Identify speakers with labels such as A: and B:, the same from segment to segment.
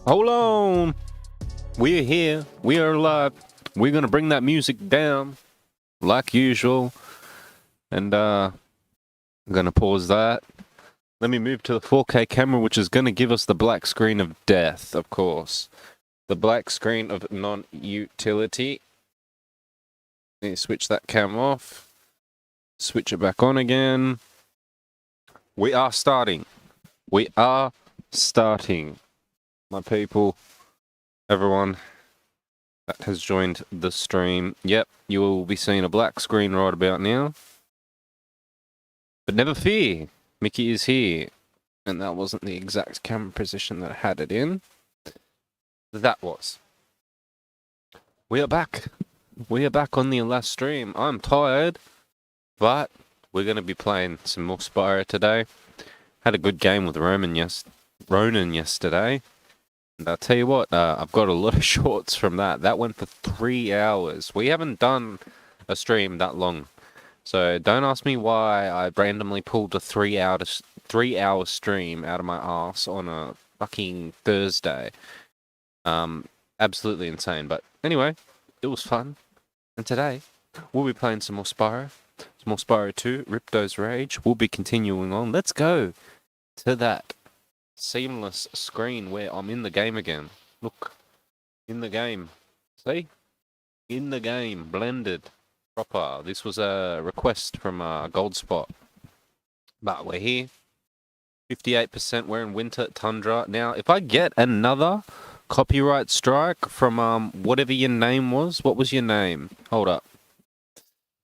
A: Hold on. We're here. We are live. We're going to bring that music down like usual. And I'm going to pause that. Let me move to the 4K camera, which is going to give us the black screen of death, of course. The black screen of non-utility. Let me switch that cam off. Switch it back on again. We are starting. We are starting. My people, everyone that has joined the stream. Yep, you will be seeing a black screen right about now. But never fear, Mickey is here. And that wasn't the exact camera position that I had it in. That was. We are back. We are back on the last stream. I'm tired, but we're going to be playing some more Spyro today. Had a good game with Ronan yesterday. And I'll tell you what, I've got a lot of shorts from that. That went for 3 hours. We haven't done a stream that long. So don't ask me why I randomly pulled a 3-hour stream out of my ass on a fucking Thursday. Absolutely insane. But anyway, it was fun. And today, we'll be playing some more Spyro. Some more Spyro 2, Ripto's Rage. We'll be continuing on. Let's go to that seamless screen where I'm in the game again. Look, in the game. See? In the game, blended, proper. This was a request from Gold Spot. But we're here. 58%, we're in Winter Tundra. Now, if I get another copyright strike from whatever your name was, what was your name? Hold up.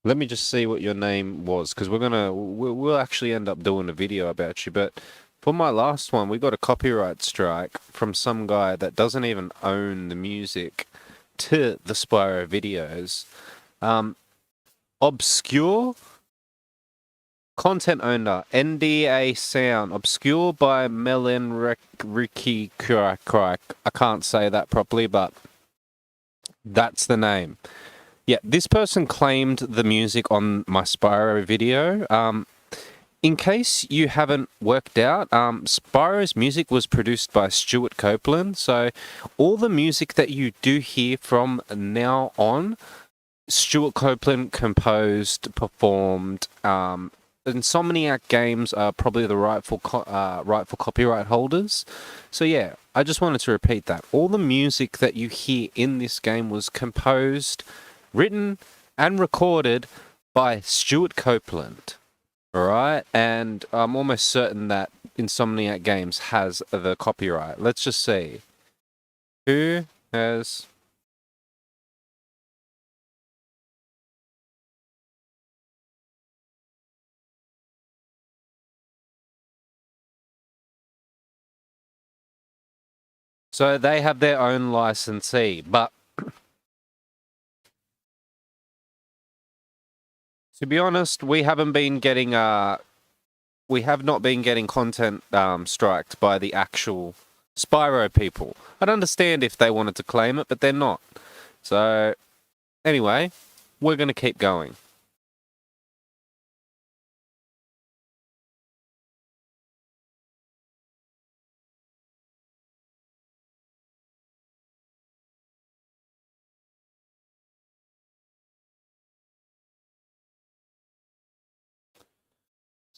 A: Let me just see what your name was, because we'll actually end up doing a video about you, but for my last one, we got a copyright strike from some guy that doesn't even own the music to the Spyro videos. Obscure content owner, NDA sound, obscure by Melon Ricky Crack. I can't say that properly, but that's the name. Yeah, this person claimed the music on my Spyro video. In case you haven't worked out, Spyro's music was produced by Stuart Copeland, so all the music that you do hear from now on, Stuart Copeland composed, performed. Insomniac Games are probably the rightful copyright holders. So yeah, I just wanted to repeat that. All the music that you hear in this game was composed, written, and recorded by Stuart Copeland. Alright, and I'm almost certain that Insomniac Games has the copyright. Let's just see. Who has... So they have their own licensee, but... To be honest, we haven't been getting we have not been getting content striked by the actual Spyro people. I'd understand if they wanted to claim it, but they're not. So anyway, we're going to keep going.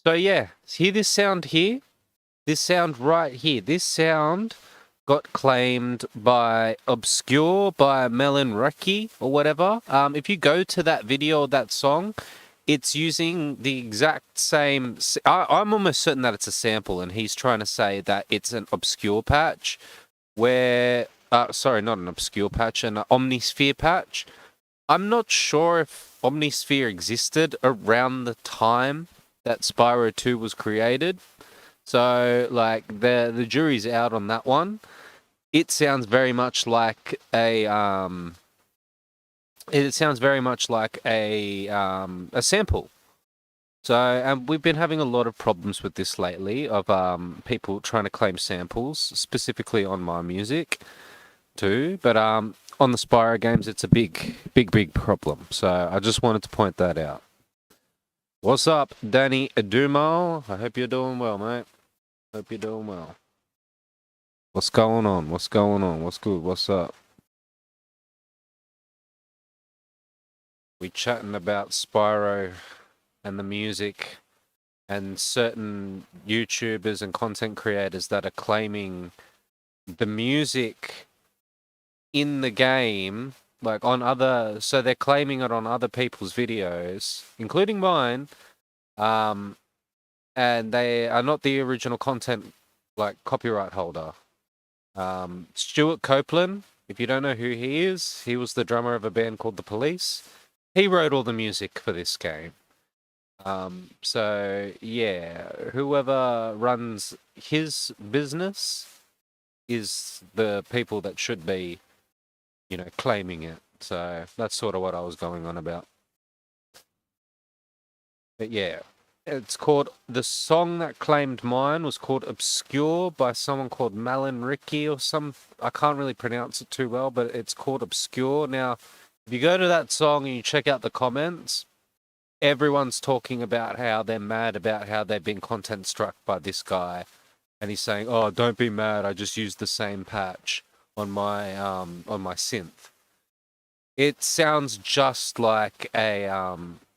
A: So yeah, hear this sound here? This sound right here. This sound got claimed by Obscure, by Melon Recky, or whatever. If you go to that video of that song, it's using the exact same... I'm almost certain that it's a sample, and he's trying to say that it's an Obscure patch, where... sorry, not an Obscure patch, an Omnisphere patch. I'm not sure if Omnisphere existed around the time that Spyro 2 was created. So, like, the jury's out on that one. It sounds very much like a sample. So, and we've been having a lot of problems with this lately of people trying to claim samples, specifically on my music too. But on the Spyro games, it's a big problem. So I just wanted to point that out. What's up, Danny Dumo? I hope you're doing well, mate. Hope you're doing well. What's going on? What's going on? What's good? What's up? We chatting about Spyro and the music and certain YouTubers and content creators that are claiming the music in the game, like on other, so they're claiming it on other people's videos, including mine, and they are not the original content, like copyright holder. Stuart Copeland, if you don't know who he is, he was the drummer of a band called The Police. He wrote all the music for this game. So yeah, whoever runs his business is the people that should be, claiming it. So that's sort of what I was going on about. But yeah, it's called, the song that claimed mine was called Obscure by someone called Malin Ricky or some, I can't really pronounce it too well, but it's called Obscure. Now, if you go to that song and you check out the comments, everyone's talking about how they're mad about how they've been content struck by this guy. And he's saying, oh, don't be mad, I just used the same patch on my synth. It sounds just like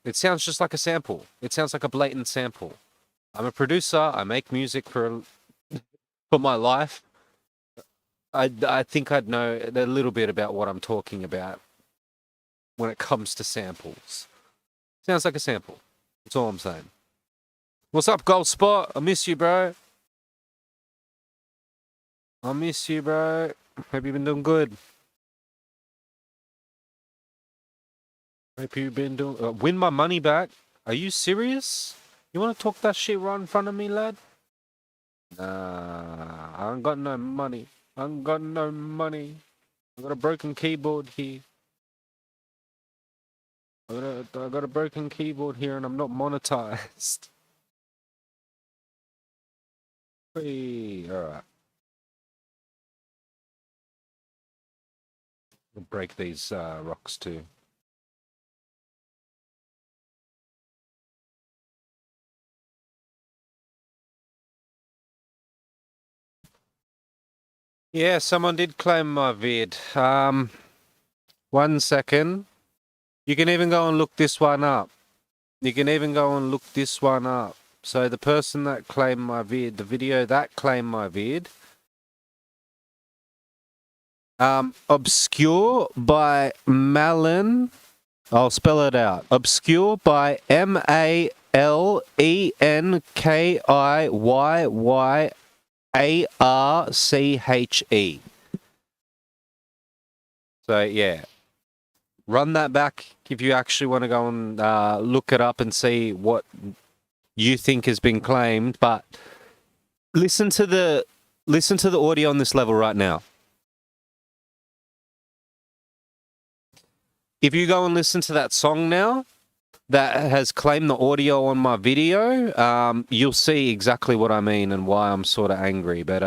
A: it sounds just like a sample. It sounds like a blatant sample. I'm a producer. I make music for my life. I think I'd know a little bit about what I'm talking about when it comes to samples. Sounds like a sample. That's all I'm saying. What's up, Gold Spot? I miss you, bro. I miss you, bro. Hope you've been doing good. Hope you've been doing... win my money back? Are you serious? You want to talk that shit right in front of me, lad? Nah, I ain't got no money. I ain't got no money. I got a broken keyboard here. I got a broken keyboard here and I'm not monetized. Hey, alright. I'll break these rocks too. Yeah, someone did claim my vid. 1 second. You can even go and look this one up. You can even go and look this one up. So the person that claimed my vid, the video that claimed my vid, Obscure by Malin. I'll spell it out. Obscure by MALENKIYYARCHE. So yeah, run that back if you actually want to go and look it up and see what you think has been claimed. But listen to the audio on this level right now. If you go and listen to that song now that has claimed the audio on my video, you'll see exactly what I mean and why I'm sort of angry. But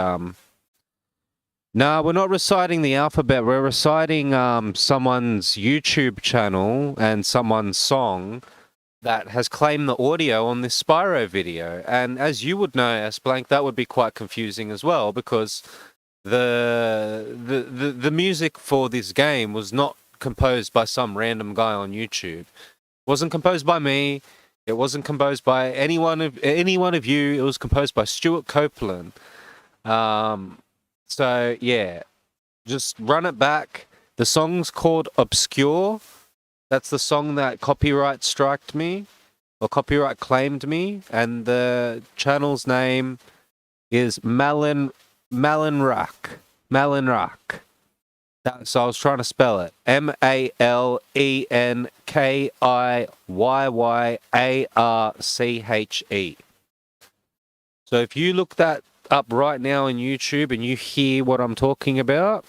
A: no, we're not reciting the alphabet. We're reciting someone's YouTube channel and someone's song that has claimed the audio on this Spyro video. And as you would know, S-Blank, that would be quite confusing as well, because the music for this game was not composed by some random guy on YouTube. It wasn't composed by me. It wasn't composed by any one of you. It was composed by Stuart Copeland. So yeah, just run it back. The song's called Obscure. That's the song that copyright striked me, or copyright claimed me, and the channel's name is Malin Rock. So I was trying to spell it. MALENKIYYARCHE. So if you look that up right now on YouTube and you hear what I'm talking about,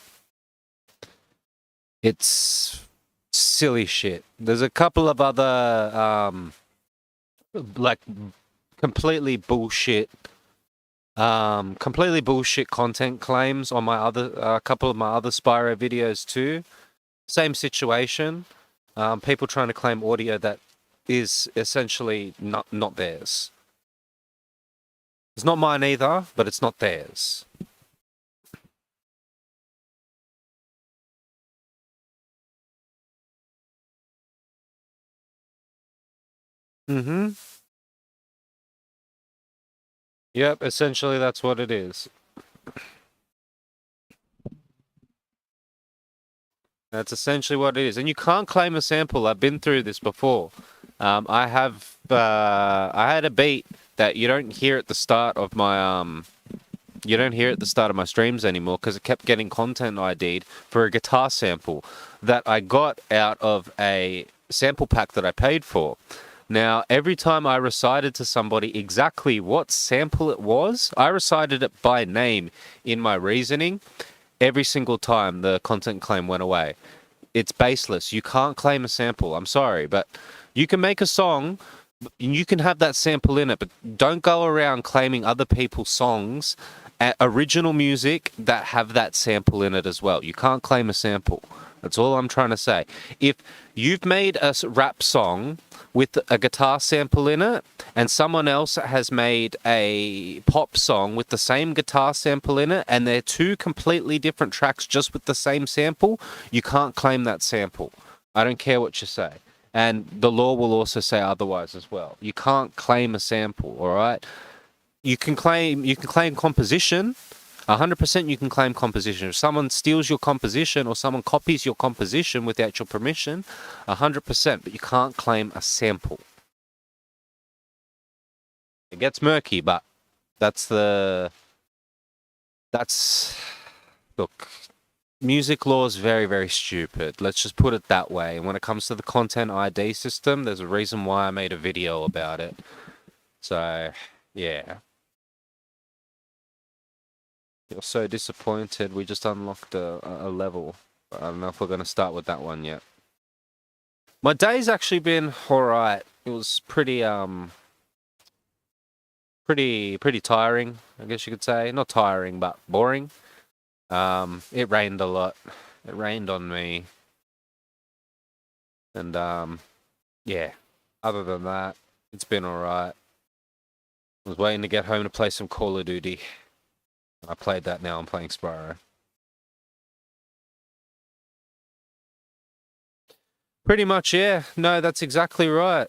A: it's silly shit. There's a couple of other like completely bullshit content claims on my other couple of my other Spyro videos too. Same situation. People trying to claim audio that is essentially not theirs. It's not mine either, but it's not theirs. Mm-hmm. Yep, essentially that's what it is. That's essentially what it is. And you can't claim a sample. I've been through this before. I had a beat that you don't hear at the start of my streams anymore because it kept getting content ID'd for a guitar sample that I got out of a sample pack that I paid for. Now, every time I recited to somebody exactly what sample it was, I recited it by name in my reasoning. Every single time the content claim went away. It's baseless. You can't claim a sample. I'm sorry, but you can make a song, you can have that sample in it, but don't go around claiming other people's songs, original music that have that sample in it as well. You can't claim a sample. That's all I'm trying to say. If you've made a rap song with a guitar sample in it, and someone else has made a pop song with the same guitar sample in it, and they're two completely different tracks just with the same sample, you can't claim that sample. I don't care what you say. And the law will also say otherwise as well. You can't claim a sample, all right? You can claim composition. 100% you can claim composition. If someone steals your composition or someone copies your composition without your permission, 100%, but you can't claim a sample. It gets murky, but that's look, music law is very, very stupid. Let's just put it that way. And when it comes to the content ID system, there's a reason why I made a video about it. So, yeah. You're so disappointed. We just unlocked a level. I don't know if we're going to start with that one yet. My day's actually been alright. It was pretty tiring, I guess you could say. Not tiring, but boring. It rained a lot. It rained on me. And yeah. Other than that, it's been alright. I was waiting to get home to play some Call of Duty. I played that, now I'm playing Spyro. Pretty much, yeah. No, that's exactly right.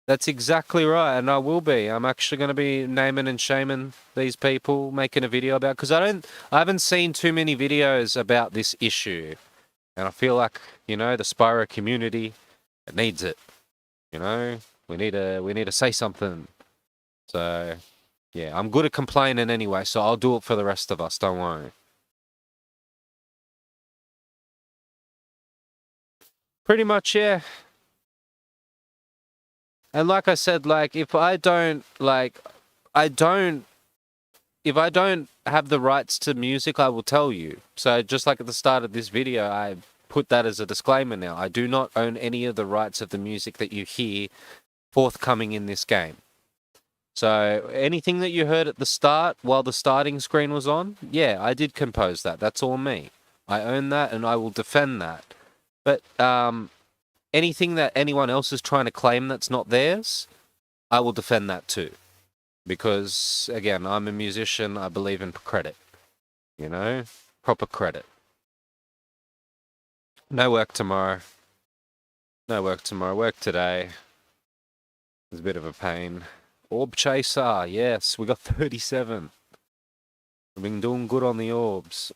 A: That's exactly right, and I will be. I'm actually going to be naming and shaming these people, making a video about, because I haven't seen too many videos about this issue, and I feel like, the Spyro community, it needs it. We need to say something. So, yeah, I'm good at complaining anyway, so I'll do it for the rest of us. Don't worry. Pretty much, yeah. And like I said, like if I don't have the rights to music, I will tell you. So just like at the start of this video, I put that as a disclaimer now. I do not own any of the rights of the music that you hear forthcoming in this game. So anything that you heard at the start while the starting screen was on, yeah, I did compose that. That's all me. I own that and I will defend that. But anything that anyone else is trying to claim that's not theirs, I will defend that too. Because, again, I'm a musician, I believe in credit. Proper credit. No work tomorrow. No work tomorrow. Work today. It's a bit of a pain. Orb Chaser, yes, we got 37. We've been doing good on the orbs.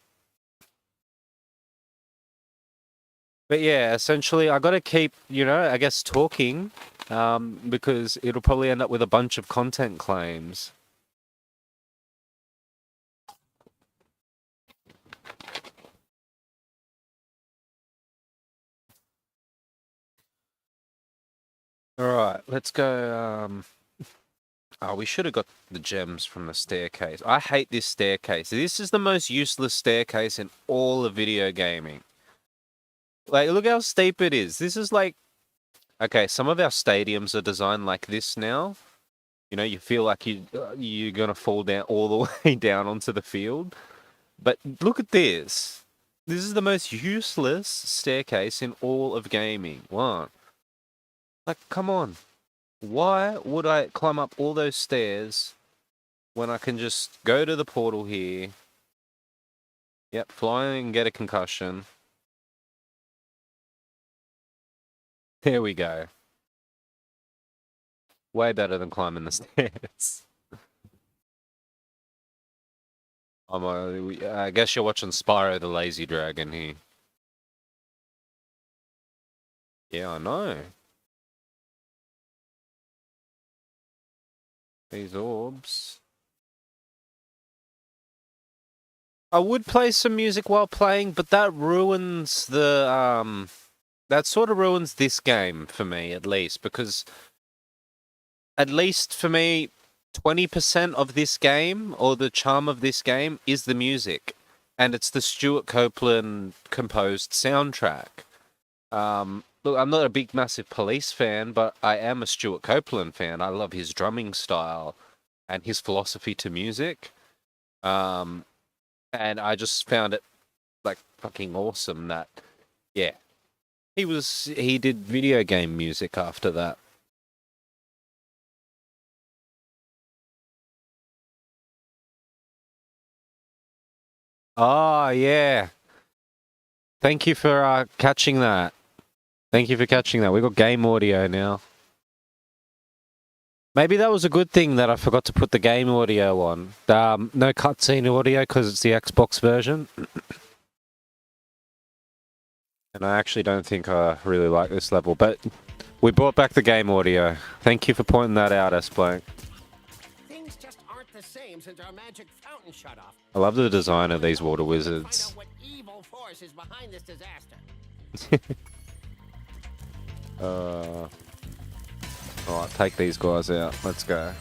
A: But yeah, essentially, I got to keep, I guess, talking, because it'll probably end up with a bunch of content claims. All right, let's go. Oh, we should have got the gems from the staircase. I hate this staircase. This is the most useless staircase in all of video gaming. Like, look how steep it is. This is like... Okay, some of our stadiums are designed like this now. You feel like you're going to fall down all the way down onto the field. But look at this. This is the most useless staircase in all of gaming. What? Like, come on. Why would I climb up all those stairs when I can just go to the portal here? Yep, fly and get a concussion. There we go. Way better than climbing the stairs. I guess you're watching Spyro the Lazy Dragon here. Yeah, I know. These orbs. I would play some music while playing, but that ruins the that sort of ruins this game for me, at least, because at least for me, 20% of this game, or the charm of this game, is the music. And it's the Stuart Copeland composed soundtrack. Look, I'm not a big, massive Police fan, but I am a Stuart Copeland fan. I love his drumming style and his philosophy to music. And I just found it, like, fucking awesome that, yeah. He did video game music after that. Oh, yeah. Thank you for catching that. Thank you for catching that. We got game audio now. Maybe that was a good thing that I forgot to put the game audio on. No cutscene audio because it's the Xbox version. And I actually don't think I really like this level, but we brought back the game audio. Thank you for pointing that out, S-Blank.
B: Things just aren't the same since our magic fountain shut off.
A: I love the design of these water wizards.
B: Find out what evil force is behind this disaster.
A: Alright, take these guys out. Let's go.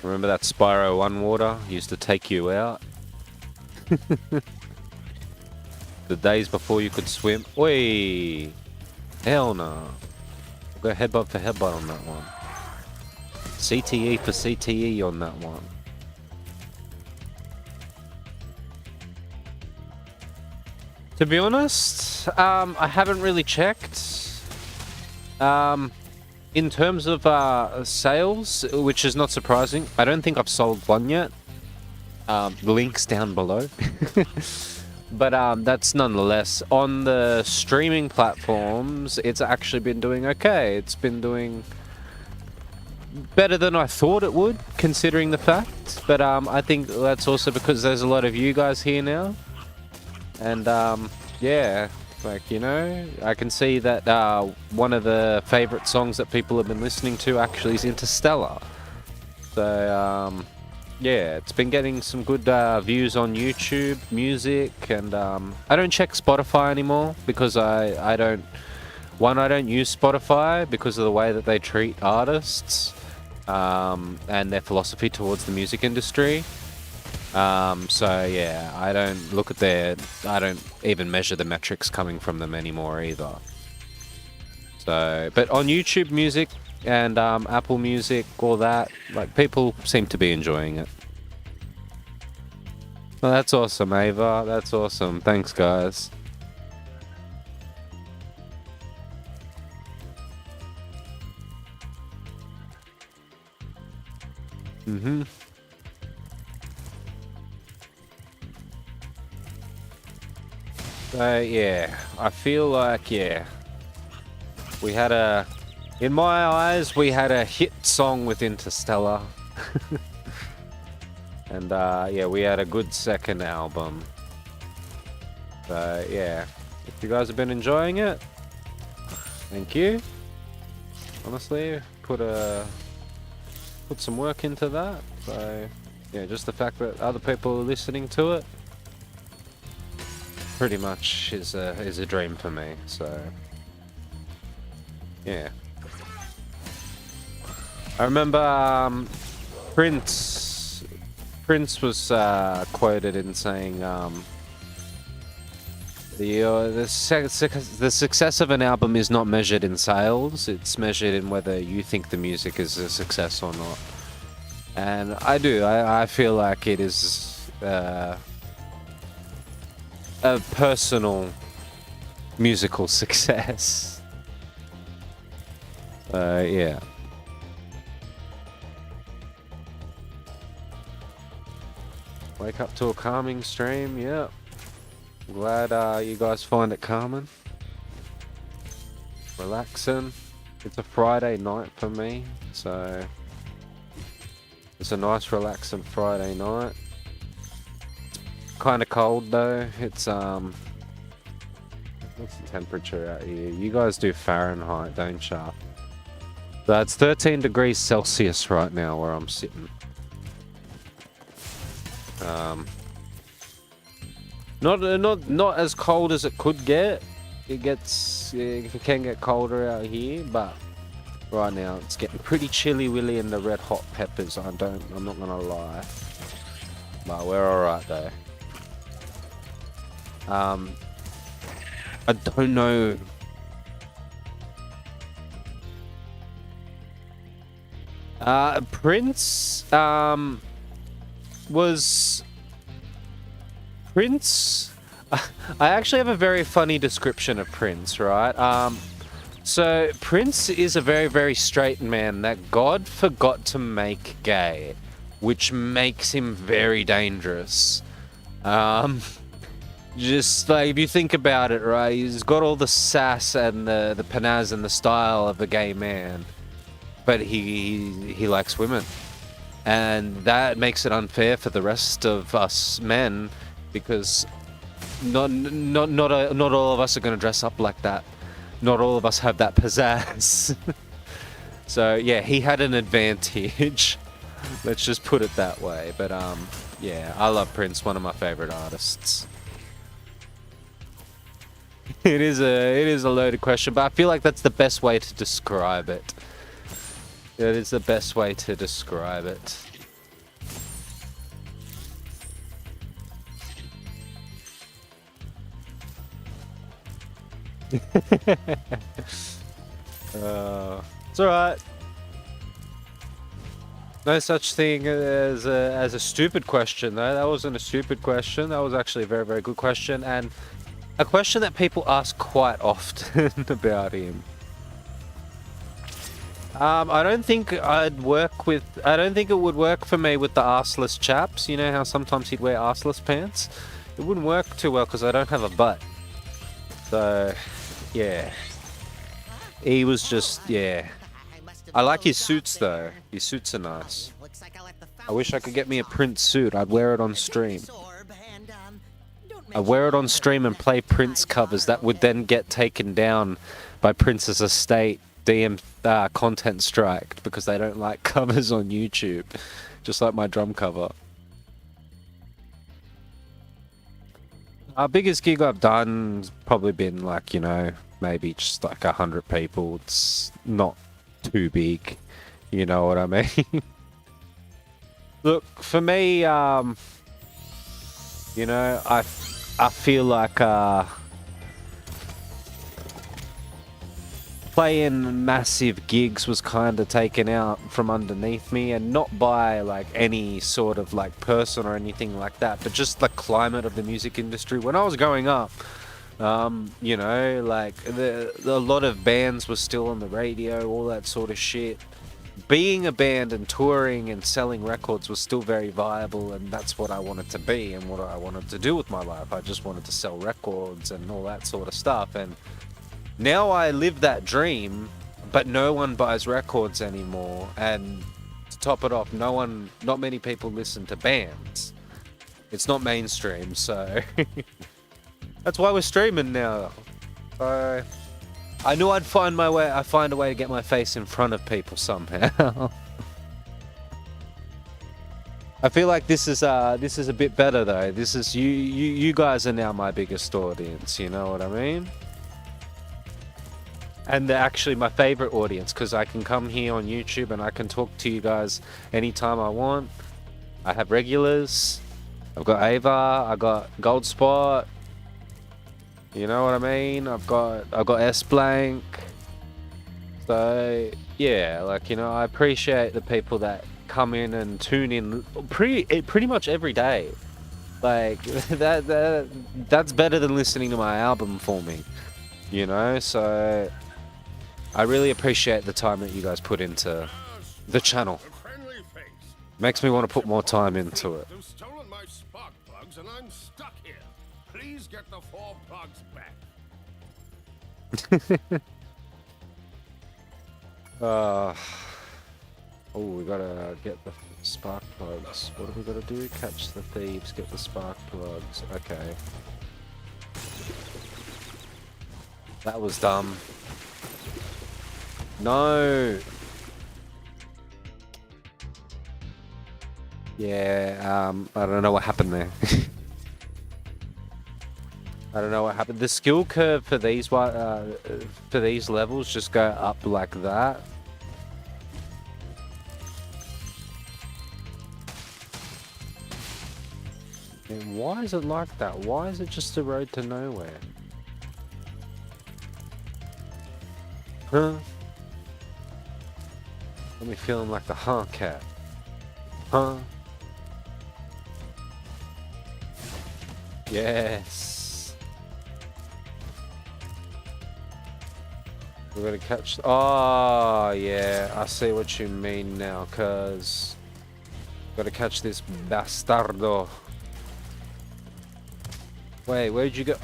A: Remember that Spyro 1 water used to take you out? The days before you could swim. Oi! Hell no. We'll go headbutt for headbutt on that one. CTE for CTE on that one. To be honest, I haven't really checked. In terms of sales, which is not surprising, I don't think I've sold one yet. Links down below. But that's nonetheless, on the streaming platforms, it's actually been doing okay. It's been doing better than I thought it would, considering the fact. But I think that's also because there's a lot of you guys here now. And yeah, like, you know, I can see that one of the favorite songs that people have been listening to actually is Interstellar. So yeah, it's been getting some good views on YouTube, music, and I don't check Spotify anymore because I don't use Spotify because of the way that they treat artists and their philosophy towards the music industry. So yeah, I don't even measure the metrics coming from them anymore either. So, but on YouTube Music and Apple Music, all that, like, people seem to be enjoying it. Well, that's awesome, Ava. That's awesome. Thanks, guys. Mm-hmm. Yeah, I feel like, yeah, in my eyes, we had a hit song with Interstellar. And yeah, we had a good second album. So yeah, if you guys have been enjoying it, thank you. Honestly, put some work into that. So yeah, just the fact that other people are listening to it pretty much is a dream for me. So yeah, I remember Prince was quoted in saying the success of an album is not measured in sales, it's measured in whether you think the music is a success or not. And I do. I feel like it is a personal musical success. Yeah. Wake up to a calming stream, yeah. Glad you guys find it calming, relaxing. It's a Friday night for me, so it's a nice relaxing Friday night. Kind of cold though. It's what's the temperature out here? You guys do Fahrenheit, don't ya? So it's 13 degrees Celsius right now where I'm sitting. Not as cold as it could get. It can get colder out here, but right now it's getting pretty chilly willy in the red hot peppers. I'm not gonna lie. But we're alright though. I don't know. Prince was Prince. I actually have a very funny description of Prince, right? So Prince is a very, very straight man that God forgot to make gay, which makes him very dangerous. Just like if you think about it, right? He's got all the sass and the panaz and the style of a gay man, but he likes women, and that makes it unfair for the rest of us men because not all of us are going to dress up like that. Not all of us have that pizzazz. So yeah, he had an advantage. Let's just put it that way. But yeah, I love Prince, one of my favorite artists. It is a loaded question, but I feel like that's the best way to describe it. It is the best way to describe it. It's alright. No such thing as a stupid question, though. That wasn't a stupid question. That was actually a very, very good question, and a question that people ask quite often about him. I don't think I don't think it would work for me with the arseless chaps. You know how sometimes he'd wear arseless pants? It wouldn't work too well because I don't have a butt. So, yeah. He was just, yeah. I like his suits though. His suits are nice. I wish I could get me a Prince suit. I'd wear it on stream. I'd wear it on stream and play Prince covers that would then get taken down by Prince's estate. DM content striked because they don't like covers on YouTube, just like my drum cover. Our biggest gig I've done has probably been like, you know, maybe just like 100 people. It's not too big, you know what I mean? Look, for me, you know, I feel like playing massive gigs was kind of taken out from underneath me, and not by like any sort of like person or anything like that, but just the climate of the music industry. When I was growing up, you know, like a lot of bands were still on the radio, all that sort of shit. Being a band and touring and selling records was still very viable, and that's what I wanted to be and what I wanted to do with my life. I just wanted to sell records and all that sort of stuff, and now I live that dream, but no one buys records anymore, and to top it off, not many people listen to bands. It's not mainstream, so that's why we're streaming now. So I knew I'd find my way. I find a way to get my face in front of people somehow. I feel like this is a bit better though. This is you guys are now my biggest audience. You know what I mean? And they're actually my favorite audience because I can come here on YouTube and I can talk to you guys anytime I want. I have regulars. I've got Ava. I got Gold Spot. You know what I mean? I've got S Blank. So yeah, like, you know, I appreciate the people that come in and tune in pretty much every day. Like that's better than listening to my album for me. You know, so I really appreciate the time that you guys put into the channel. Makes me want to put more time into it.
B: They've stolen my spark plugs and I'm stuck here. Please get the 4 plugs back.
A: Oh, we gotta get the spark plugs. What do we gotta do? Catch the thieves, get the spark plugs. Okay. That was dumb. No! Yeah, I don't know what happened there. I don't know what happened. The skill curve for these levels just go up like that. And why is it like that? Why is it just a road to nowhere? Huh? Got me feeling like the huh cat. Huh? Yes. We're gonna catch. Oh, yeah. I see what you mean now, cuz. Gotta catch this bastardo. Wait, where'd you go?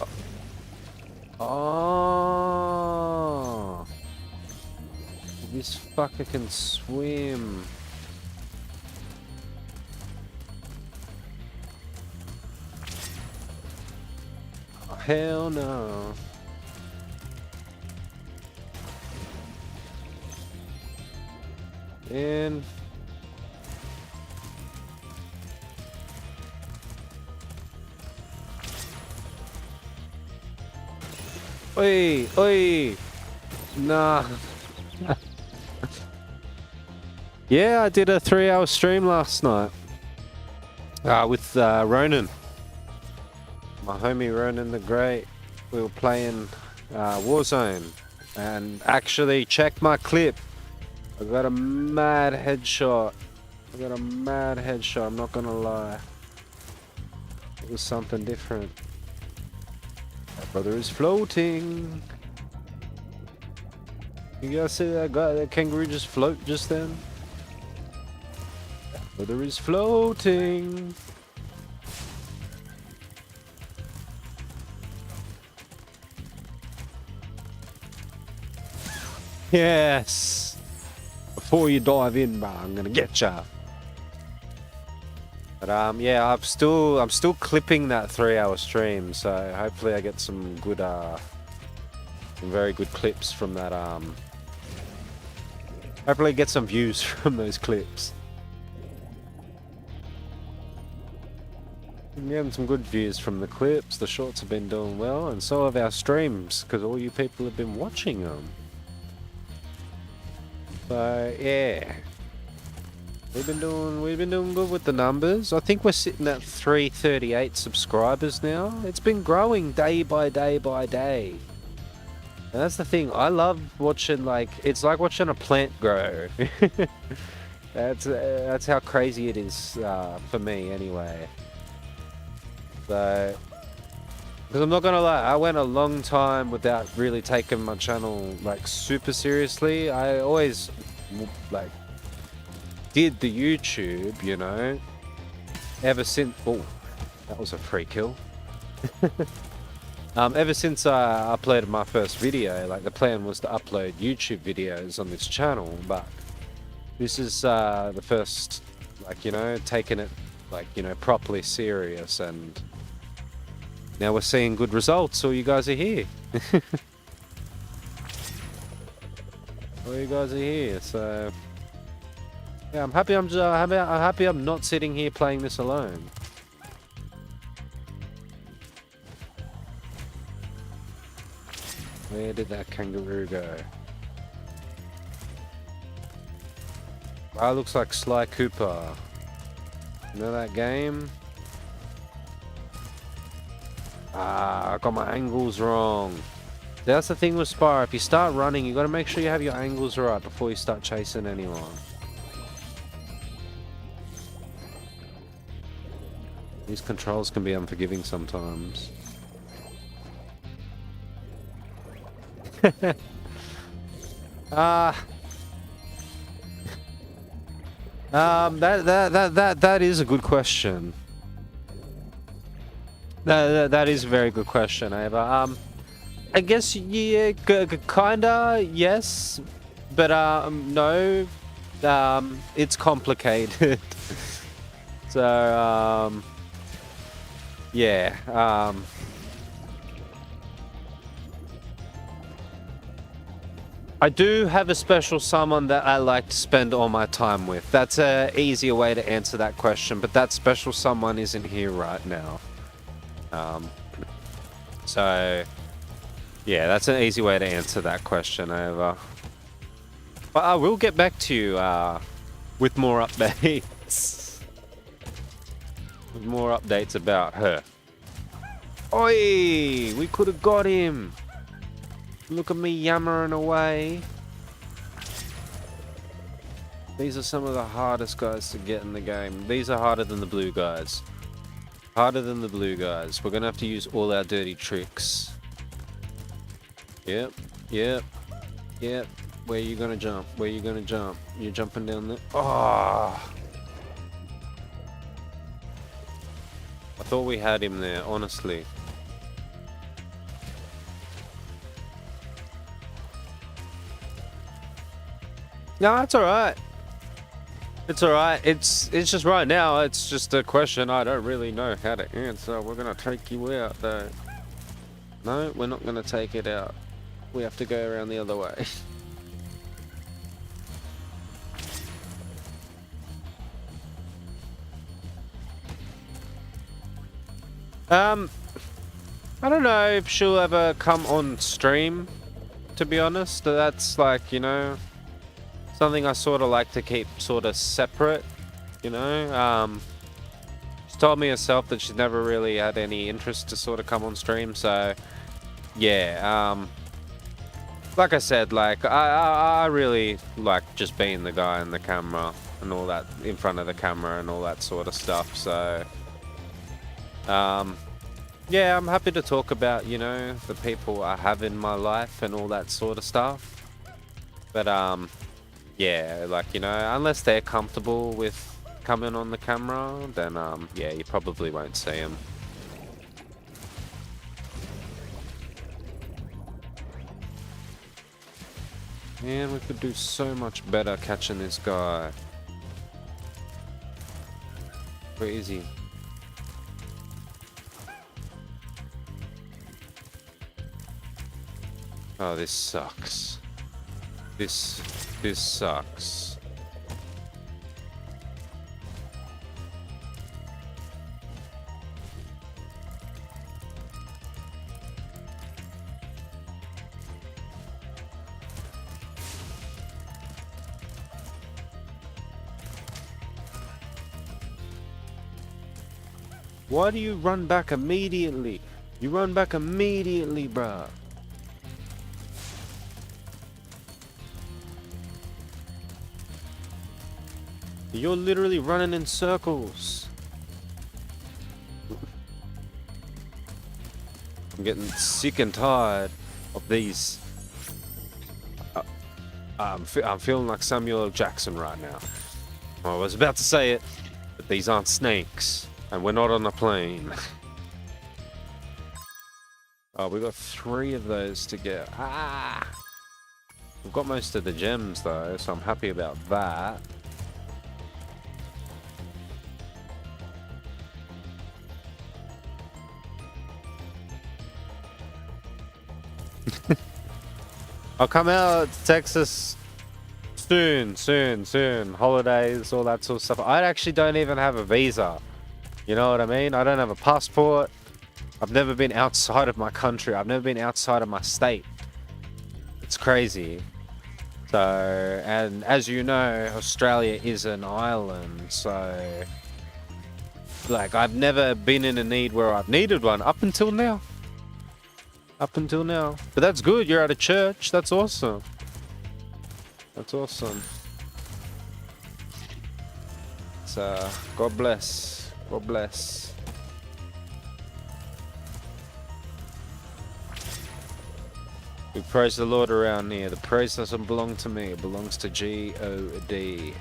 A: Oh. This fucker can swim. Oh, hell no. And oi, oi. Nah. Yeah, I did a 3-hour stream last night. With Ronan. My homie Ronan the Great. We were playing Warzone. And actually, check my clip. I got a mad headshot. I'm not gonna lie. It was something different. That brother is floating. You guys see that guy, that kangaroo just float just then? That brother is floating. Yes. Before you dive in, bro, I'm gonna get ya. But yeah, I'm still clipping that 3-hour stream, so hopefully I get some good some very good clips from that hopefully get some views from those clips. I'm getting some good views from the clips. The shorts have been doing well, and so have our streams, because all you people have been watching them. So yeah, we've been doing good with the numbers. I think we're sitting at 338 subscribers now. It's been growing day by day by day. And that's the thing. I love watching, like, it's like watching a plant grow. That's how crazy it is for me anyway. So, because I'm not gonna lie, I went a long time without really taking my channel like super seriously. I always like did the YouTube, you know, ever since. Oh, that was a free kill. Ever since I uploaded my first video, like the plan was to upload YouTube videos on this channel, but this is the first, like, you know, taking it like, you know, properly serious, and now we're seeing good results. So you guys are here. Well, you guys are here, so yeah, I'm happy. I'm happy I'm not sitting here playing this alone. Where did that kangaroo go? Ah, looks like Sly Cooper. You know that game? Ah, I got my angles wrong. That's the thing with Spyro. If you start running, you got to make sure you have your angles right before you start chasing anyone. These controls can be unforgiving sometimes. That is a good question. That is a very good question, Ava. I guess yeah, kinda yes, but no. It's complicated. So yeah. I do have a special someone that I like to spend all my time with. That's a easier way to answer that question, but that special someone isn't here right now. So yeah, that's an easy way to answer that question, Ava. But I will get back to you with more updates. With more updates about her. Oi! We could have got him! Look at me yammering away. These are some of the hardest guys to get in the game. These are harder than the blue guys. Harder than the blue guys. We're gonna have to use all our dirty tricks. Yep, yep, yep. Where you gonna jump? Where you gonna jump? You're jumping down there. Oh! I thought we had him there, honestly. No, it's alright. It's alright. It's just right now, it's just a question I don't really know how to answer. We're gonna take you out though. No, we're not gonna take it out. We have to go around the other way. I don't know if she'll ever come on stream, to be honest. That's like, you know, something I sort of like to keep sort of separate, you know. She's told me herself that she's never really had any interest to sort of come on stream, so yeah. Like I said, like I really like just being the guy in the camera and all that, in front of the camera and all that sort of stuff. So yeah, I'm happy to talk about, you know, the people I have in my life and all that sort of stuff. But yeah, like, you know, unless they're comfortable with coming on the camera, then yeah, you probably won't see them. Man, we could do so much better catching this guy. Where is he? Oh, this sucks. This sucks. Why do you run back immediately? You run back immediately, bruh. You're literally running in circles. I'm getting sick and tired of these. I'm feeling like Samuel L. Jackson right now. I was about to say it, but these aren't snakes, and we're not on a plane. Oh, we got 3 of those to get. Ah! We've got most of the gems though, so I'm happy about that. I'll come out to Texas soon. Holidays, all that sort of stuff. I actually don't even have a visa. You know what I mean? I don't have a passport. I've never been outside of my country. I've never been outside of my state. It's crazy. So, and as you know, Australia is an island. So, like, I've never been in a need where I've needed one up until now. Up until now. But that's good. You're at a church. That's awesome. That's awesome. So, God bless. God bless. We praise the Lord around here. The praise doesn't belong to me. It belongs to G-O-D.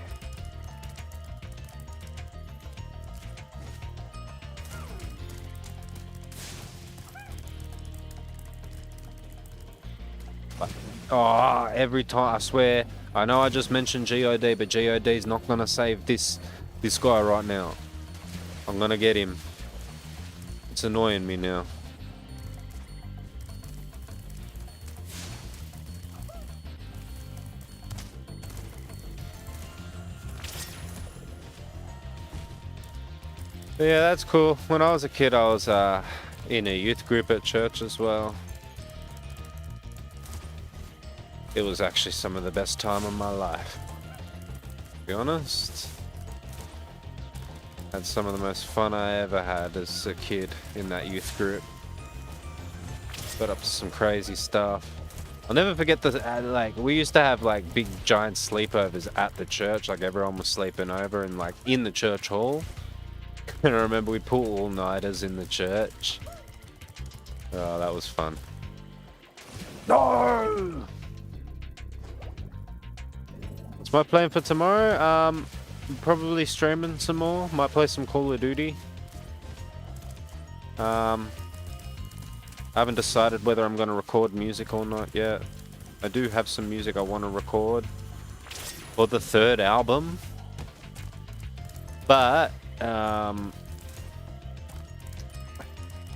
A: Oh, every time, I swear. I know I just mentioned God, but God's not gonna save this guy right now. I'm gonna get him. It's annoying me now. But yeah, that's cool. When I was a kid, I was in a youth group at church as well. It was actually some of the best time of my life, to be honest. Had some of the most fun I ever had as a kid in that youth group. Got up to some crazy stuff. I'll never forget the like we used to have like big giant sleepovers at the church. Like everyone was sleeping over and like in the church hall. And I remember we'd pull all-nighters in the church. Oh, that was fun. No! What's my plan for tomorrow? Probably streaming some more. Might play some Call of Duty. I haven't decided whether I'm going to record music or not yet. I do have some music I want to record for the third album. But, I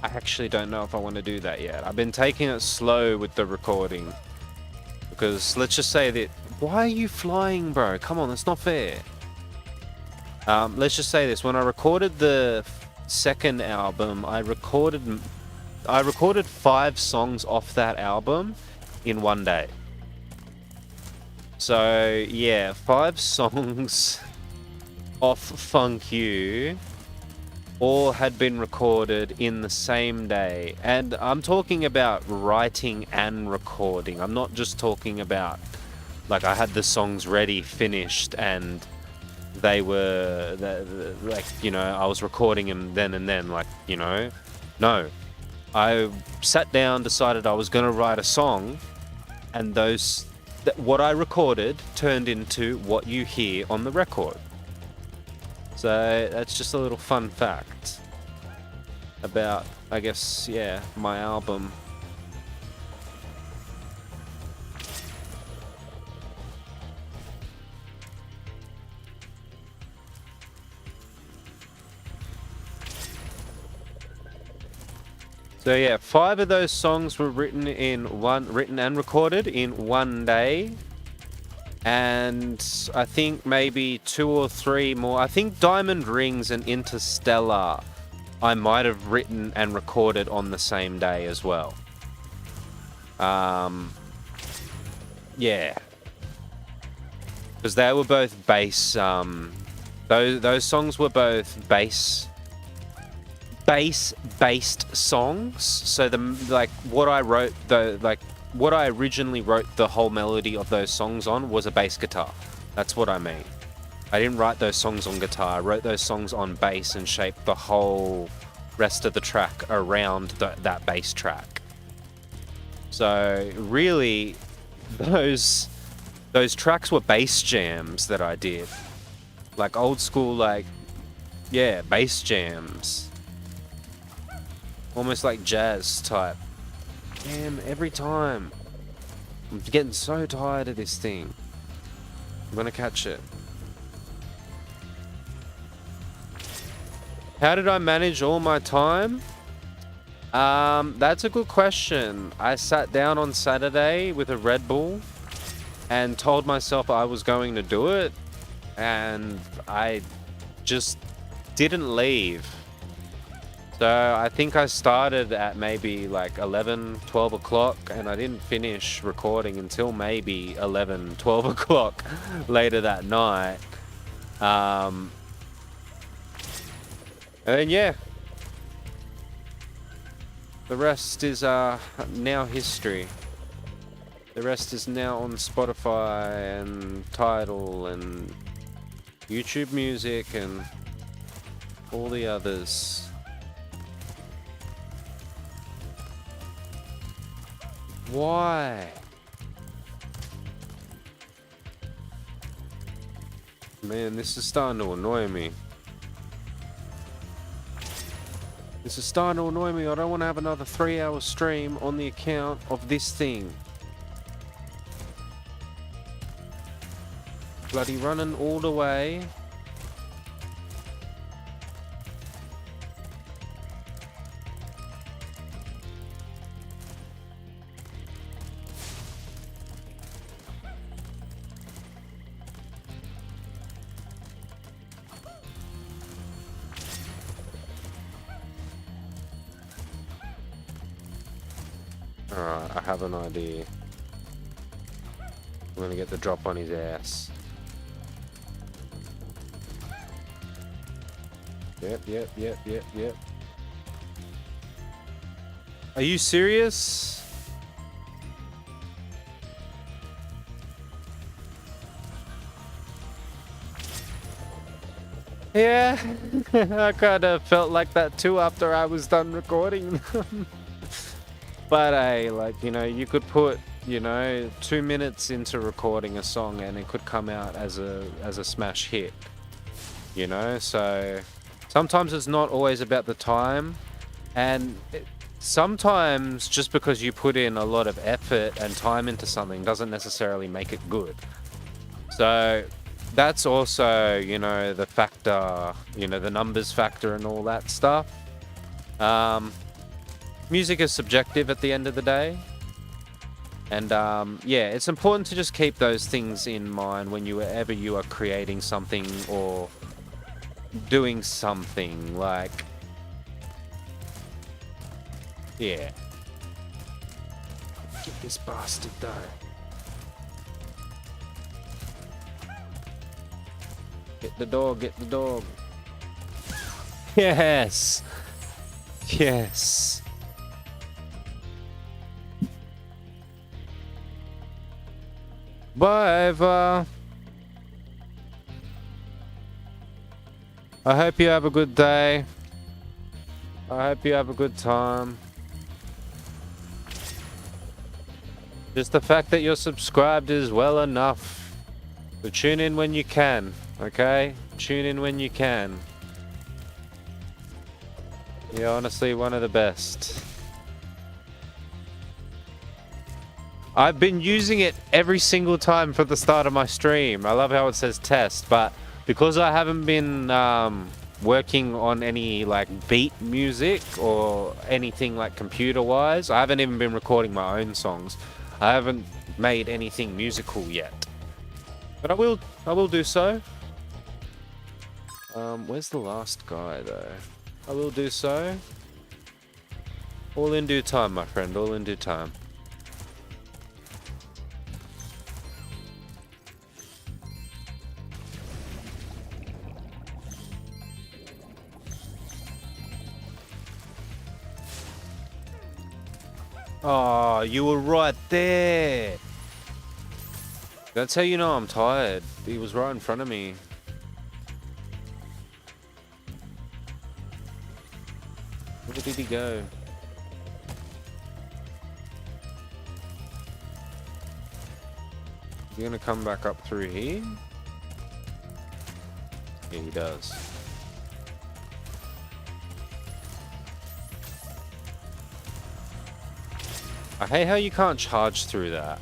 A: actually don't know if I want to do that yet. I've been taking it slow with the recording. Because, let's just say that... Why are you flying, bro? Come on, that's not fair. Let's just say this. When I recorded the second album, I recorded 5 songs off that album in one day. So, yeah, 5 songs off Funk You all had been recorded in the same day. And I'm talking about writing and recording. I'm not just talking about, like, I had the songs ready, finished, and they were, like, you know, I was recording them then and then, like, you know. No. I sat down, decided I was going to write a song, and what I recorded turned into what you hear on the record. So that's just a little fun fact about, I guess, yeah, my album. So yeah, 5 of those songs were written and recorded in one day. And I think maybe 2 or 3 more. I think Diamond Rings and Interstellar I might have written and recorded on the same day as well. Yeah. Because they were both bass, those songs were both bass-based songs. So what I wrote, what I originally wrote the whole melody of those songs on was a bass guitar. That's what I mean. I didn't write those songs on guitar. I wrote those songs on bass and shaped the whole rest of the track around that bass track. So really, those tracks were bass jams that I did. Like old school, like, yeah, bass jams. Almost like jazz type. Damn, every time. I'm getting so tired of this thing. I'm gonna catch it. How did I manage all my time? That's a good question. I sat down on Saturday with a Red Bull and told myself I was going to do it, and I just didn't leave. So I think I started at maybe like 11, 12 o'clock, and I didn't finish recording until maybe 11, 12 o'clock later that night. And yeah, the rest is now history. The rest is now on Spotify and Tidal and YouTube Music and all the others. Why? Man, this is starting to annoy me. This is starting to annoy me. I don't want to have another 3-hour stream on the account of this thing. Bloody running all the way. Alright, I have an idea. I'm gonna get the drop on his ass. Yep. Are you serious? Yeah, I kind of felt like that too after I was done recording. But hey, like, you know, you could put, you know, 2 minutes into recording a song and it could come out as a smash hit. You know, so sometimes it's not always about the time, and sometimes just because you put in a lot of effort and time into something doesn't necessarily make it good. So that's also, you know, the factor, you know, the numbers factor and all that stuff. Music is subjective at the end of the day. And yeah, it's important to just keep those things in mind whenever you are creating something or doing something, like, yeah. Get this bastard though. Get the dog, get the dog. Yes. Yes. Bye, Eva. I hope you have a good day. I hope you have a good time. Just the fact that you're subscribed is well enough. So tune in when you can, okay? Tune in when you can. You're honestly one of the best. I've been using it every single time for the start of my stream. I love how it says test, but because I haven't been working on any like beat music or anything like computer wise, I haven't even been recording my own songs. I haven't made anything musical yet, but I will do so. Where's the last guy though? I will do so. All in due time, my friend, all in due time. Oh, you were right there. That's how you know I'm tired. He was right in front of me. Where did he go? Is he gonna come back up through here? Yeah, he does. I hate how you can't charge through that.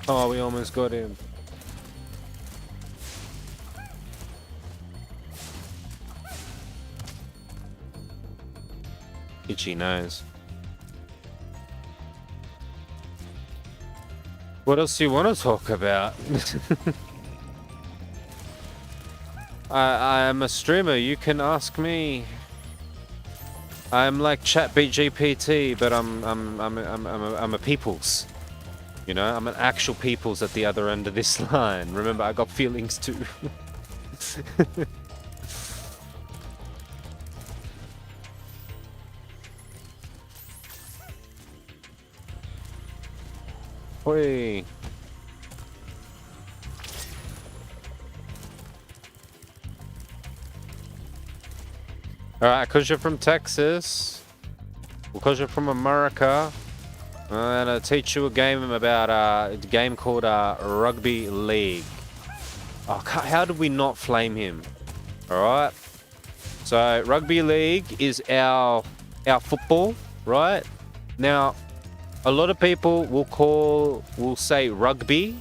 A: Oh, we almost got him. Itchy nose. What else do you want to talk about? I am a streamer. You can ask me. I'm like ChatGPT, but I'm a peoples. You know, I'm an actual peoples at the other end of this line. Remember, I got feelings too. Oi. Alright, because you're from Texas, because you're from America, I'm gonna teach you a game about a game called Rugby League. Oh, how did we not flame him? All right. So rugby league is our football, right? Now, a lot of people will say rugby,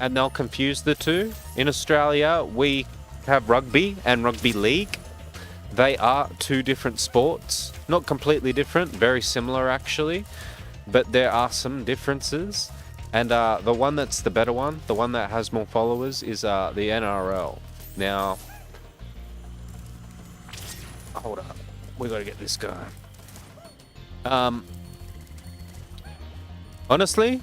A: and they'll confuse the two. In Australia, we have rugby and rugby league. They are two different sports. Not completely different, very similar actually, but there are some differences. And the one that's the better one, the one that has more followers, is the NRL. Now, hold up, we gotta get this guy. Honestly,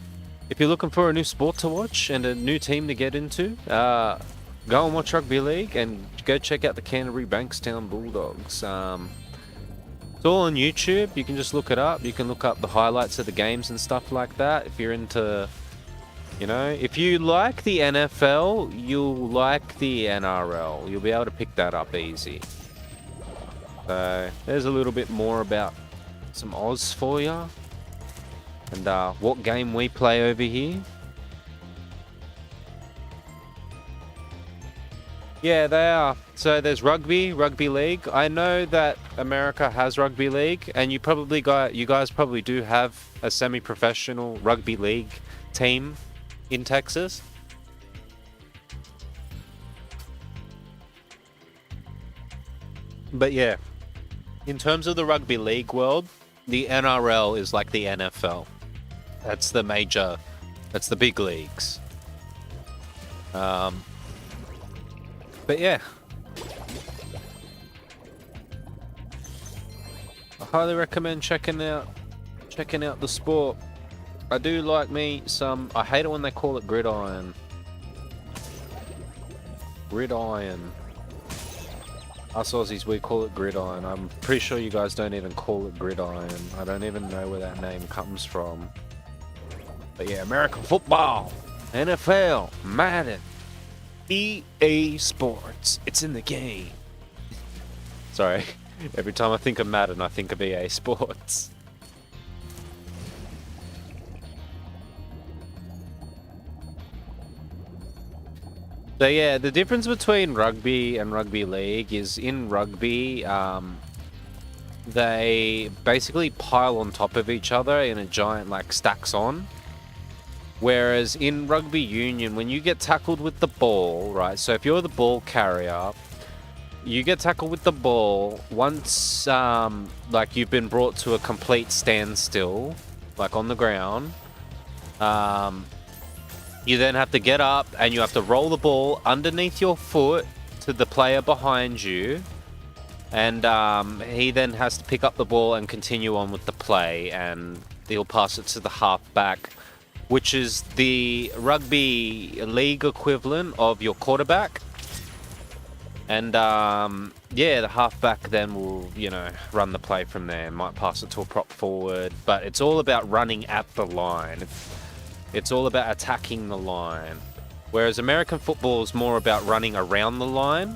A: if you're looking for a new sport to watch and a new team to get into, go and watch rugby league and go check out the Canterbury Bankstown Bulldogs. It's all on YouTube. You can just look it up. You can look up the highlights of the games and stuff like that. If you're into, if you like the NFL, you'll like the NRL. You'll be able to pick that up easy. So there's a little bit more about some Oz for you. And what game we play over here. Yeah, they are. So there's rugby league. I know that America has rugby league, and you guys probably do have a semi-professional rugby league team in Texas. But yeah, in terms of the rugby league world, the NRL is like the NFL. That's the big leagues. But yeah, I highly recommend checking out the sport. I do like me some. I hate it when they call it gridiron. Gridiron. Us Aussies, we call it gridiron. I'm pretty sure you guys don't even call it gridiron. I don't even know where that name comes from. But yeah, American football, NFL, Madden, EA Sports. It's in the game. Sorry. Every time I think of Madden, I think of EA Sports. So yeah, the difference between rugby and rugby league is in rugby, they basically pile on top of each other in a giant, like, stacks on. Whereas in rugby union, when you get tackled with the ball, right, so if you're the ball carrier, you get tackled with the ball once, like, you've been brought to a complete standstill, like on the ground. You then have to get up and you have to roll the ball underneath your foot to the player behind you. And he then has to pick up the ball and continue on with the play, and he'll pass it to the halfback, which is the rugby league equivalent of your quarterback. And yeah, the halfback then will, run the play from there. Might pass it to a prop forward, but it's all about running at the line. It's all about attacking the line. Whereas American football is more about running around the line.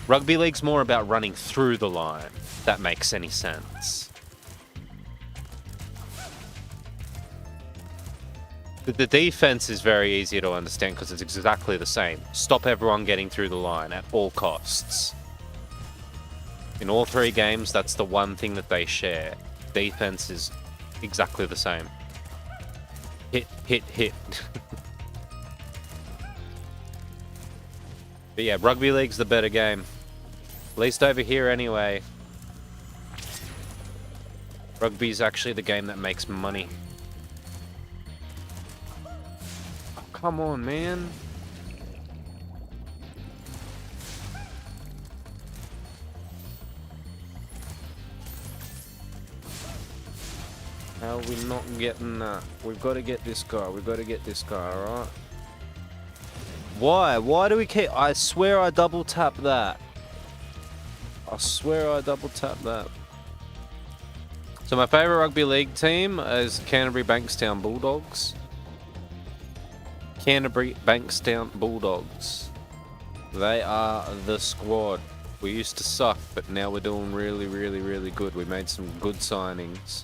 A: Rugby league's more about running through the line, if that makes any sense. The defense is very easy to understand because it's exactly the same. Stop everyone getting through the line at all costs. In all three games, that's the one thing that they share. Defense is exactly the same. Hit, hit, hit. But yeah, rugby league's the better game. At least over here anyway. Rugby's actually the game that makes money. Oh, come on, man. How are we not getting that? We've got to get this guy. We've got to get this guy, alright? Why? Why do we keep... I swear I double tap that. I swear I double tap that. So my favourite rugby league team is Canterbury Bankstown Bulldogs. Canterbury Bankstown Bulldogs. They are the squad. We used to suck, but now we're doing really, really, really good. We made some good signings.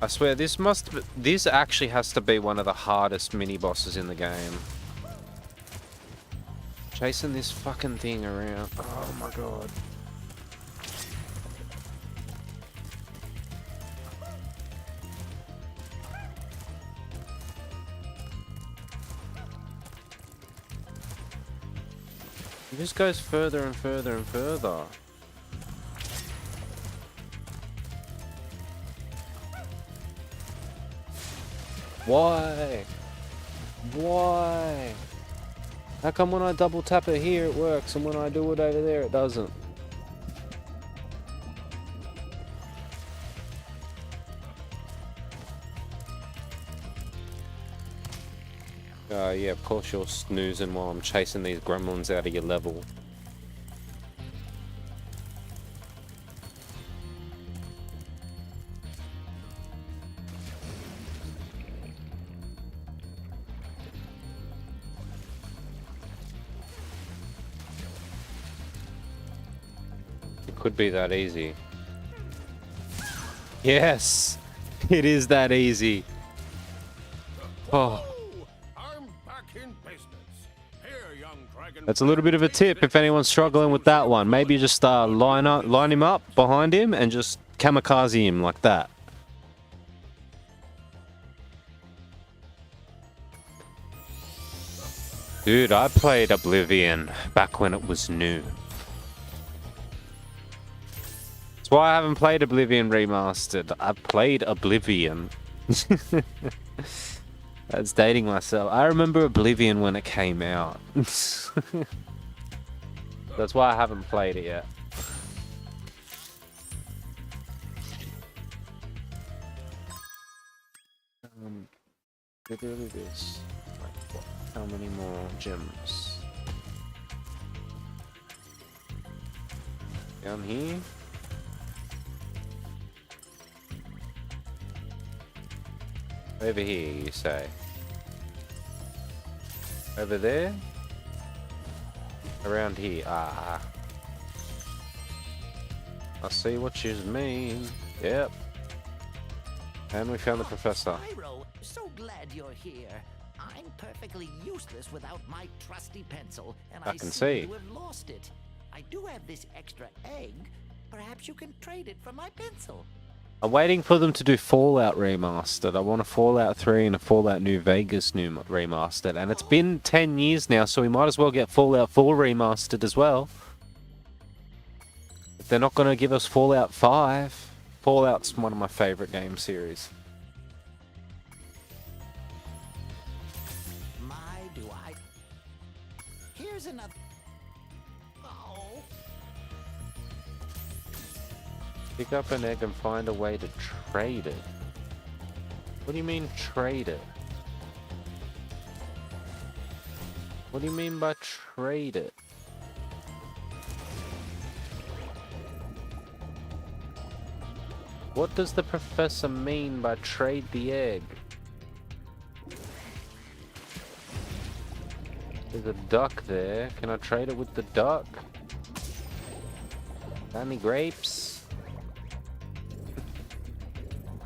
A: I swear, this actually has to be one of the hardest mini bosses in the game. Chasing this fucking thing around. Oh my god. It just goes further and further and further. Why? Why? How come when I double tap it here it works and when I do it over there it doesn't? Yeah, of course you're snoozing while I'm chasing these gremlins out of your level. It could be that easy. Yes! It is that easy. Oh.
B: I'm back in business. Here, young dragon.
A: That's a little bit of a tip if anyone's struggling with that one. Maybe just line him up behind him and just kamikaze him like that. Dude, I played Oblivion back when it was new. That's why I haven't played Oblivion Remastered. I've played Oblivion. That's dating myself. I remember Oblivion when it came out. That's why I haven't played it yet. Literally this. Like, what? How many more gems? Down here? Over here, you say? Over there? Around here. Ah. I see what you mean. Yep. And we found the professor.
C: Spyro, so glad you're here. I'm perfectly useless without my trusty pencil, and
A: I can
C: see
A: see.
C: you have lost it. I do have this extra egg. Perhaps you can trade it for my pencil.
A: I'm waiting for them to do Fallout Remastered. I want a Fallout 3 and a Fallout New Vegas new Remastered. And it's been 10 years now, so we might as well get Fallout 4 Remastered as well. If they're not going to give us Fallout 5. Fallout's one of my favorite game series.
C: My, do I... Here's another... Oh...
A: Pick up an egg and find a way to trade it. What do you mean trade it? What do you mean by trade it? What does the professor mean by trade the egg? There's a duck there. Can I trade it with the duck? Got any grapes?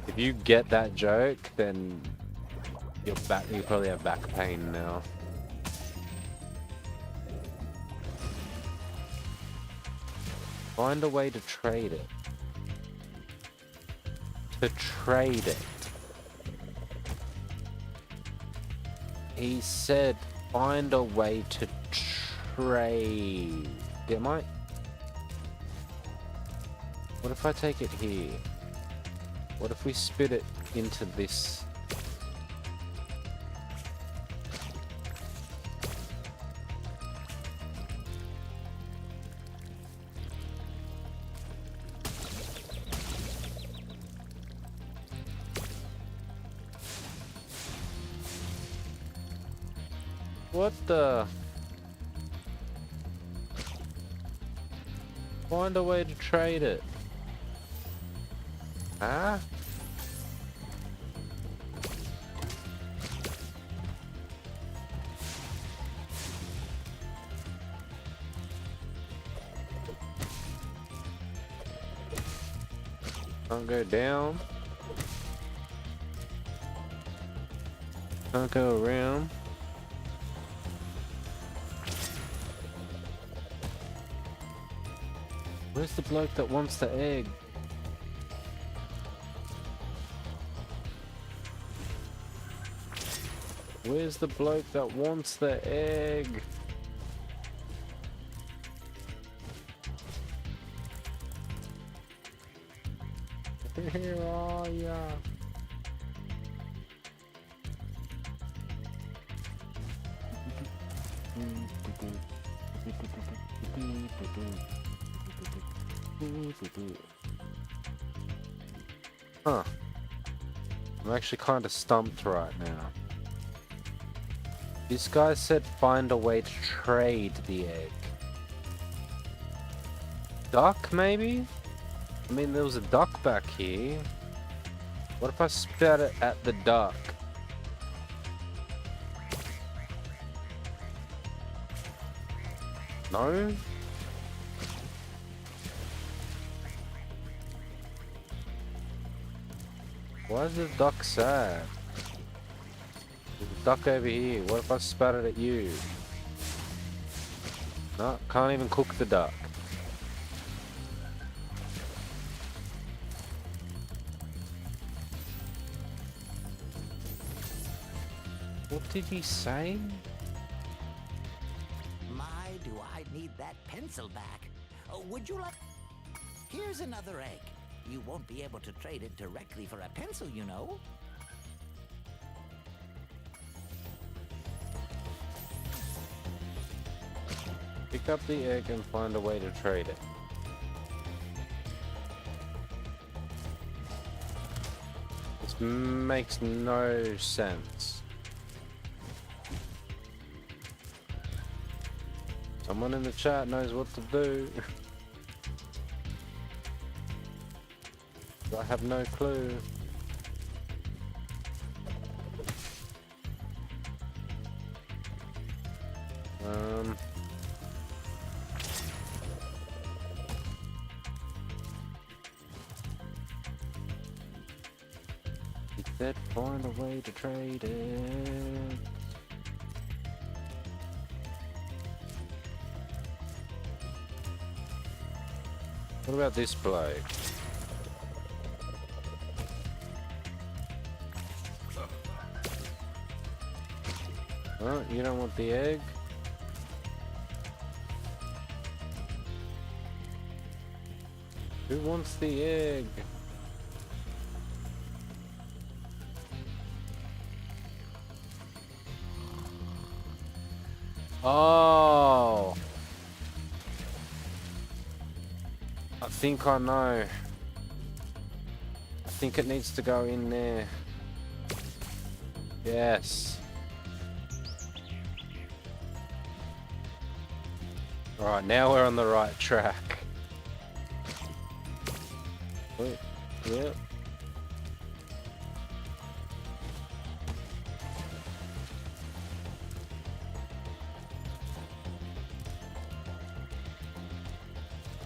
A: If you get that joke, then you probably have back pain now. Find a way to trade it. To trade it. He said, find a way to trade. Am I? What if I take it here? What if we spit it into this? What the? Find a way to trade it. Huh? Don't go down. Can't go around. Where's the bloke that wants the egg? Where's the bloke that wants the egg? Where are ya? Huh. I'm actually kind of stumped right now. This guy said find a way to trade the egg. Duck, maybe? I mean, there was a duck back here. What if I spat it at the duck? No? Why is the duck sad? There's a duck over here. What if I spat it at you? No, can't even cook the duck. What did he say?
C: My, do I need that pencil back. Would you like... Here's another egg. You won't be able to trade it directly for a pencil, you know.
A: Pick up the egg and find a way to trade it. This makes no sense. Someone in the chat knows what to do. I have no clue. He said find a way to trade it. What about this bloke? Oh, you don't want the egg? Who wants the egg? Oh! I think I know. I think it needs to go in there. Yes. Alright, now we're on the right track. Wait, yeah.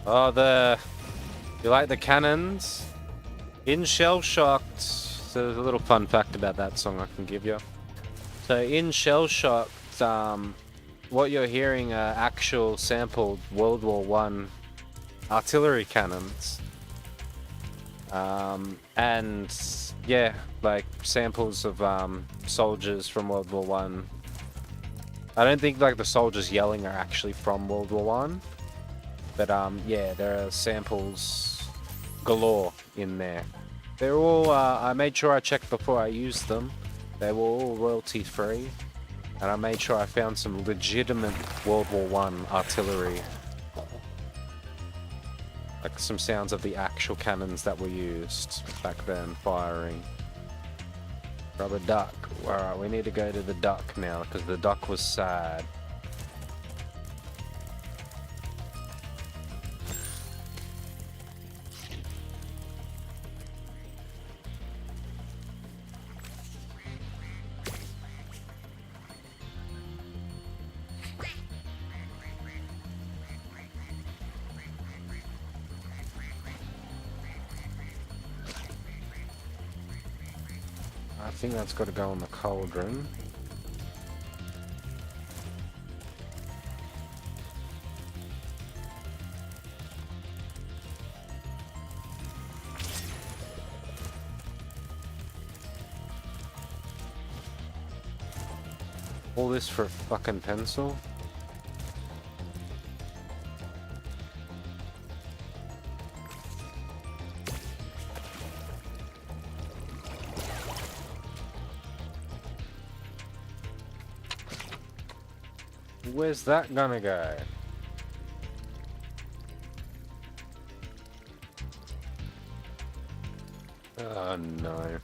A: Oh, you like the cannons? In Shell Shocked, so there's a little fun fact about that song I can give you. So in Shell Shocked, what you're hearing are actual sampled World War One artillery cannons. And yeah, like samples of soldiers from World War One. I don't think like the soldiers yelling are actually from World War One, but yeah, there are samples galore in there. They're all I made sure I checked before I used them. They were all royalty free. And I made sure I found some legitimate World War One artillery. Like some sounds of the actual cannons that were used back then, firing. Grab a duck. Alright, we need to go to the duck now, because the duck was sad. I think that's got to go on the cauldron. All this for a fucking pencil? Where's that gonna go? Oh no.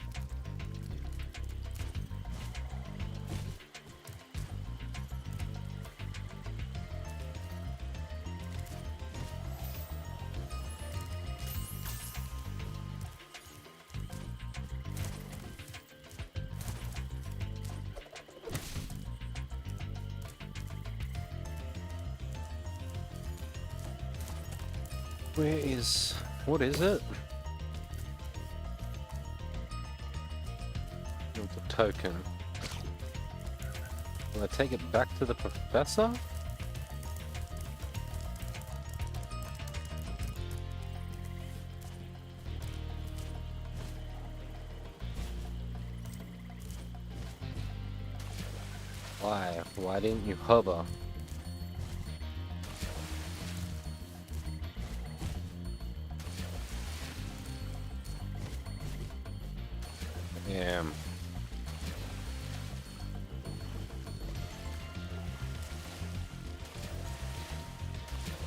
A: Where is... what is it? The token. Will I take it back to the professor? Why? Why didn't you hover? Damn.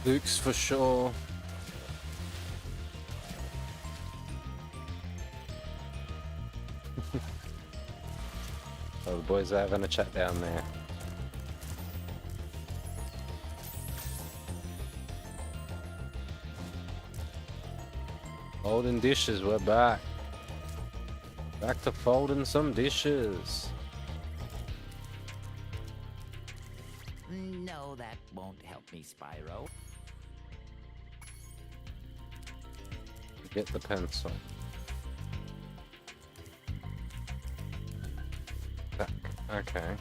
A: Luke's for sure. Oh, the boys are having a chat down there. Folding dishes, we're back. Back to folding some dishes.
C: No, that won't help me, Spyro.
A: Get the pencil. Back. Okay.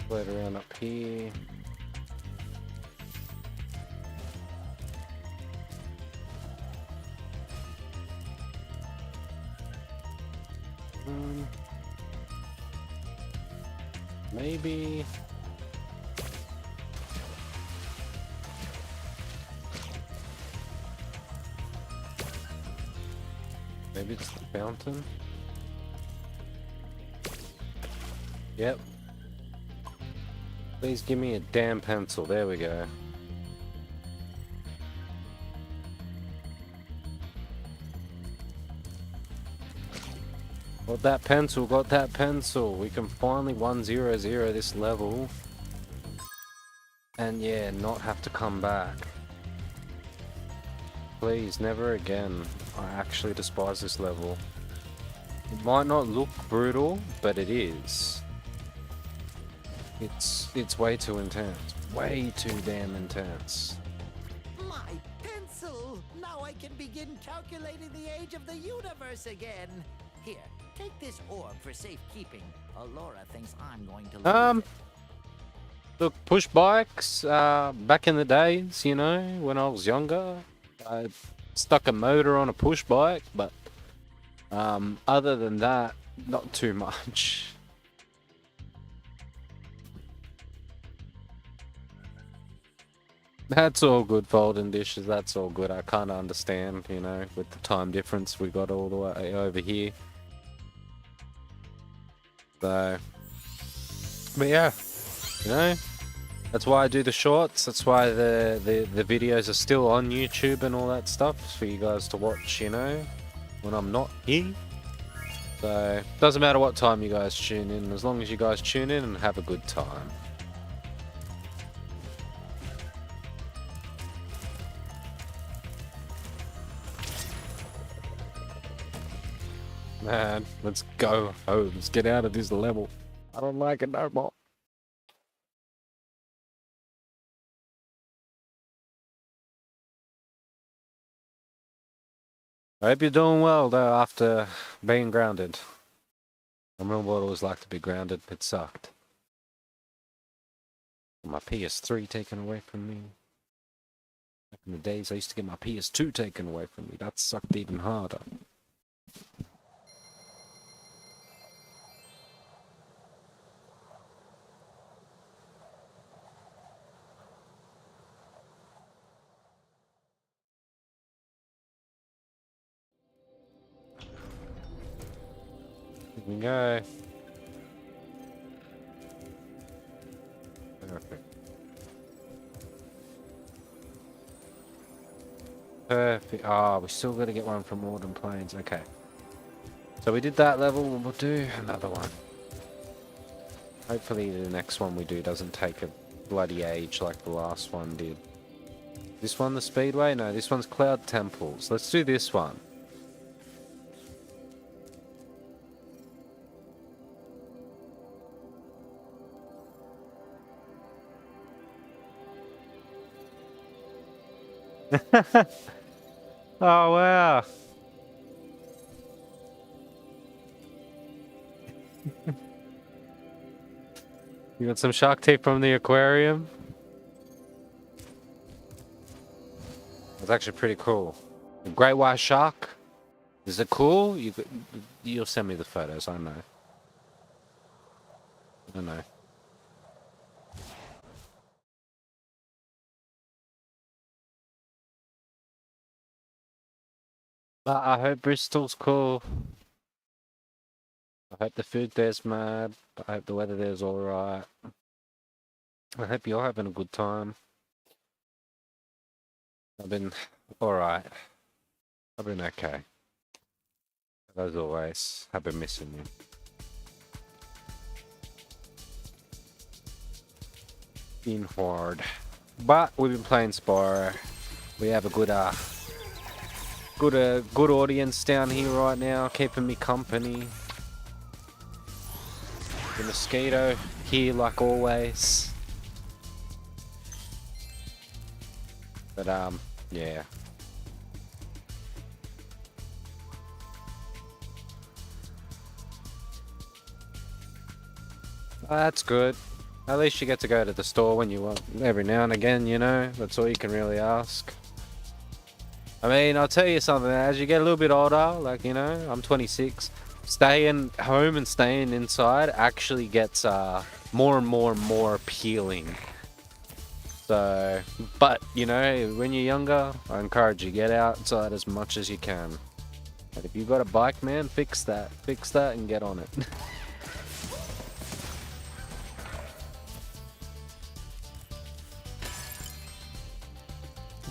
A: Float around up here. Maybe. Maybe it's the fountain. Yep. Please give me a damn pencil. There we go. Got that pencil, got that pencil. We can finally 1-0-0 this level. And yeah, not have to come back. Please, never again. I actually despise this level. It might not look brutal, but it is. It's way too intense. Way too damn intense.
C: My pencil! Now I can begin calculating the age of the universe again. Here, take this orb for safekeeping. Alora thinks I'm going to lose it.
A: Look, push bikes, back in the days, you know, when I was younger, I stuck a motor on a push bike, but other than that, not too much. That's all good, folding dishes, that's all good. I kind of understand, you know, with the time difference we got all the way over here. So, but yeah, you know, that's why I do the shorts. That's why the videos are still on YouTube and all that stuff for you guys to watch, you know, when I'm not here. So, doesn't matter what time you guys tune in, as long as you guys tune in and have a good time. Man, let's go home. Let's get out of this level. I don't like it no more. I hope you're doing well though after being grounded. I remember what it was like to be grounded. It sucked. My PS3 taken away from me. Back in the days I used to get my PS2 taken away from me. That sucked even harder. Here we go. Perfect. Perfect. Ah, we still got to get one from Autumn Plains. Okay. So we did that level. We'll do another one. Hopefully the next one we do doesn't take a bloody age like the last one did. This one the Speedway? No, this one's Cloud Temples. Let's do this one. Oh, wow. You got some shark tape from the aquarium? It's actually pretty cool. A great white shark? Is it cool? You'll send me the photos, I know. I know. But I hope Bristol's cool. I hope the food there's mad. I hope the weather there's alright. I hope you're having a good time. I've been alright. I've been okay. As always, I've been missing you. Been hard. But we've been playing Spyro. We have a good good audience down here right now, keeping me company. The mosquito here like always. But yeah. That's good. At least you get to go to the store when you want, every now and again, you know? That's all you can really ask. I mean, I'll tell you something, as you get a little bit older, like, you know, I'm 26, staying home and staying inside actually gets more and more and more appealing. So, but, you know, when you're younger, I encourage you, get outside as much as you can. And if you've got a bike, man, fix that and get on it.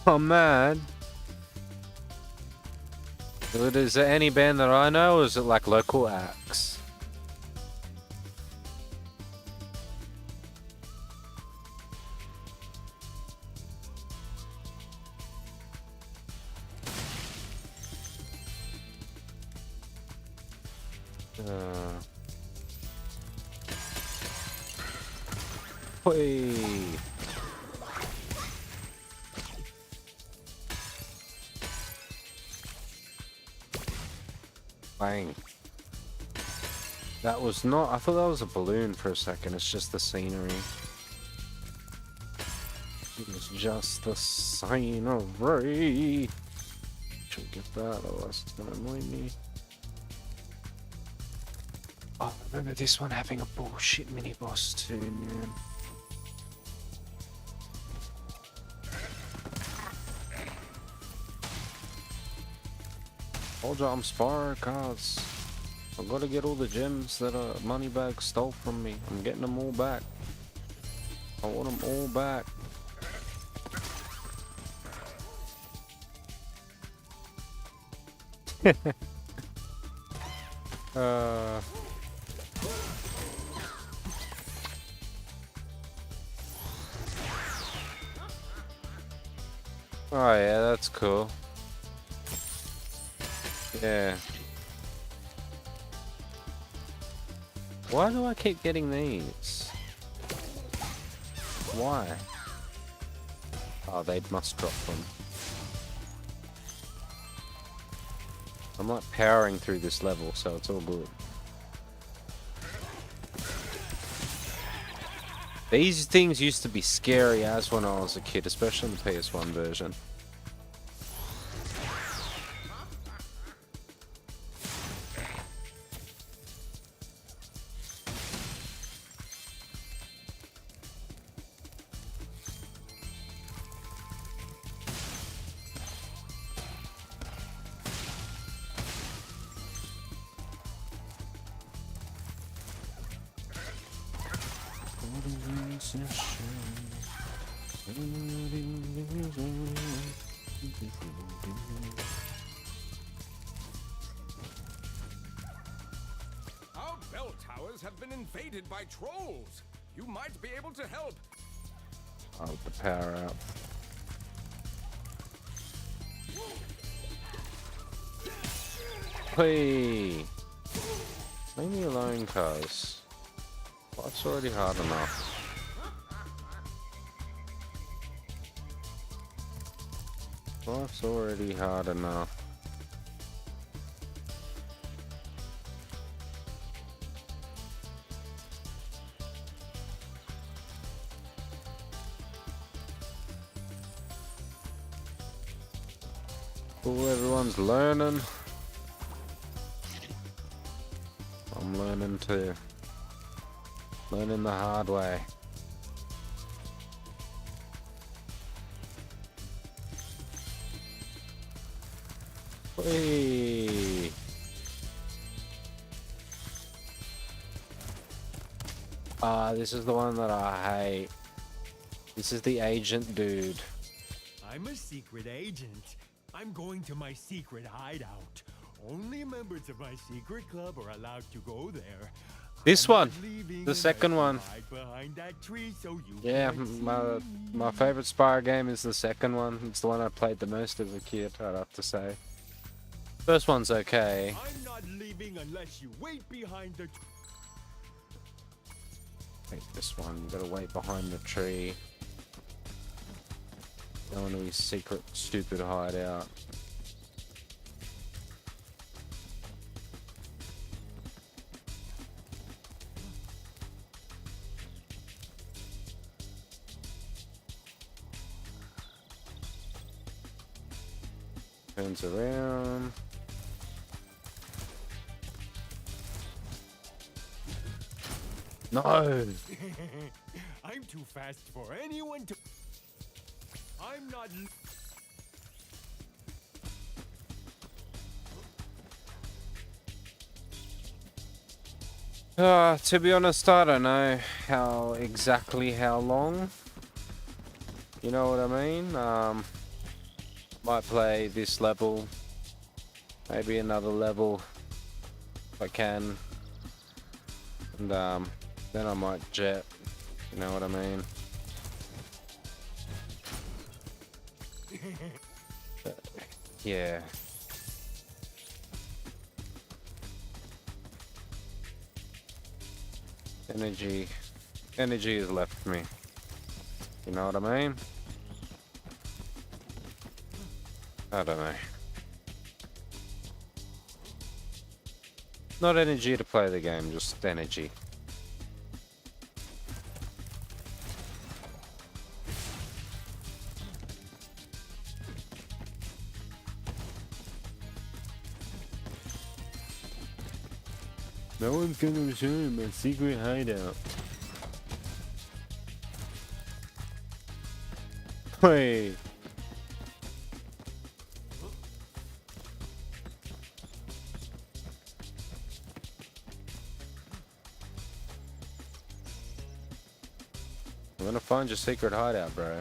A: Oh man. Is there any band that I know, or is it like local acts? Hey. Bang. That was not... I thought that was a balloon for a second. It's just the scenery. It was just the scenery. Should get that, otherwise it's gonna annoy me. Oh, I remember this one having a bullshit mini boss too, man. Told you I'm Spyro, cause I've got to get all the gems that Moneybag stole from me. I'm getting them all back. I want them all back. Oh yeah, that's cool. Yeah. Why do I keep getting these? Why? Oh, they must drop them. I'm like powering through this level, so it's all good. These things used to be scary as when I was a kid, especially in the PS1 version.
D: Our bell towers have been invaded by trolls. You might be able to help.
A: I'll put the power out. Hey! Leave me alone, cuz. Life's already hard enough. Life's already hard enough. Oh, everyone's learning. I'm learning too. Learning the hard way. Whee! This is the one that I hate. This is the agent dude.
E: I'm a secret agent. I'm going to my secret hideout. Only members of my secret club are allowed to go there.
A: This
E: I'm
A: one,
E: not leaving
A: the second
E: unless
A: one.
E: you hide behind that tree so you
A: Yeah,
E: can't see
A: my
E: me.
A: favorite Spyro game is the second one. It's the one I played the most as a kid, I'd have to say. First one's okay.
E: I'm not leaving unless you wait behind the tree.
A: Take this one. You gotta wait behind the tree. Go into his secret, stupid hideout. Turns around. No!
E: I'm too fast for anyone to. I'm not.
A: To be honest, I don't know exactly how long. You know what I mean? Might play this level, maybe another level if I can, and then I might jet. You know what I mean? But, yeah. Energy has left me. You know what I mean? I don't know. Not energy to play the game, just energy. No one's gonna show him my secret hideout. Wait. I'm gonna find your secret hideout, bro.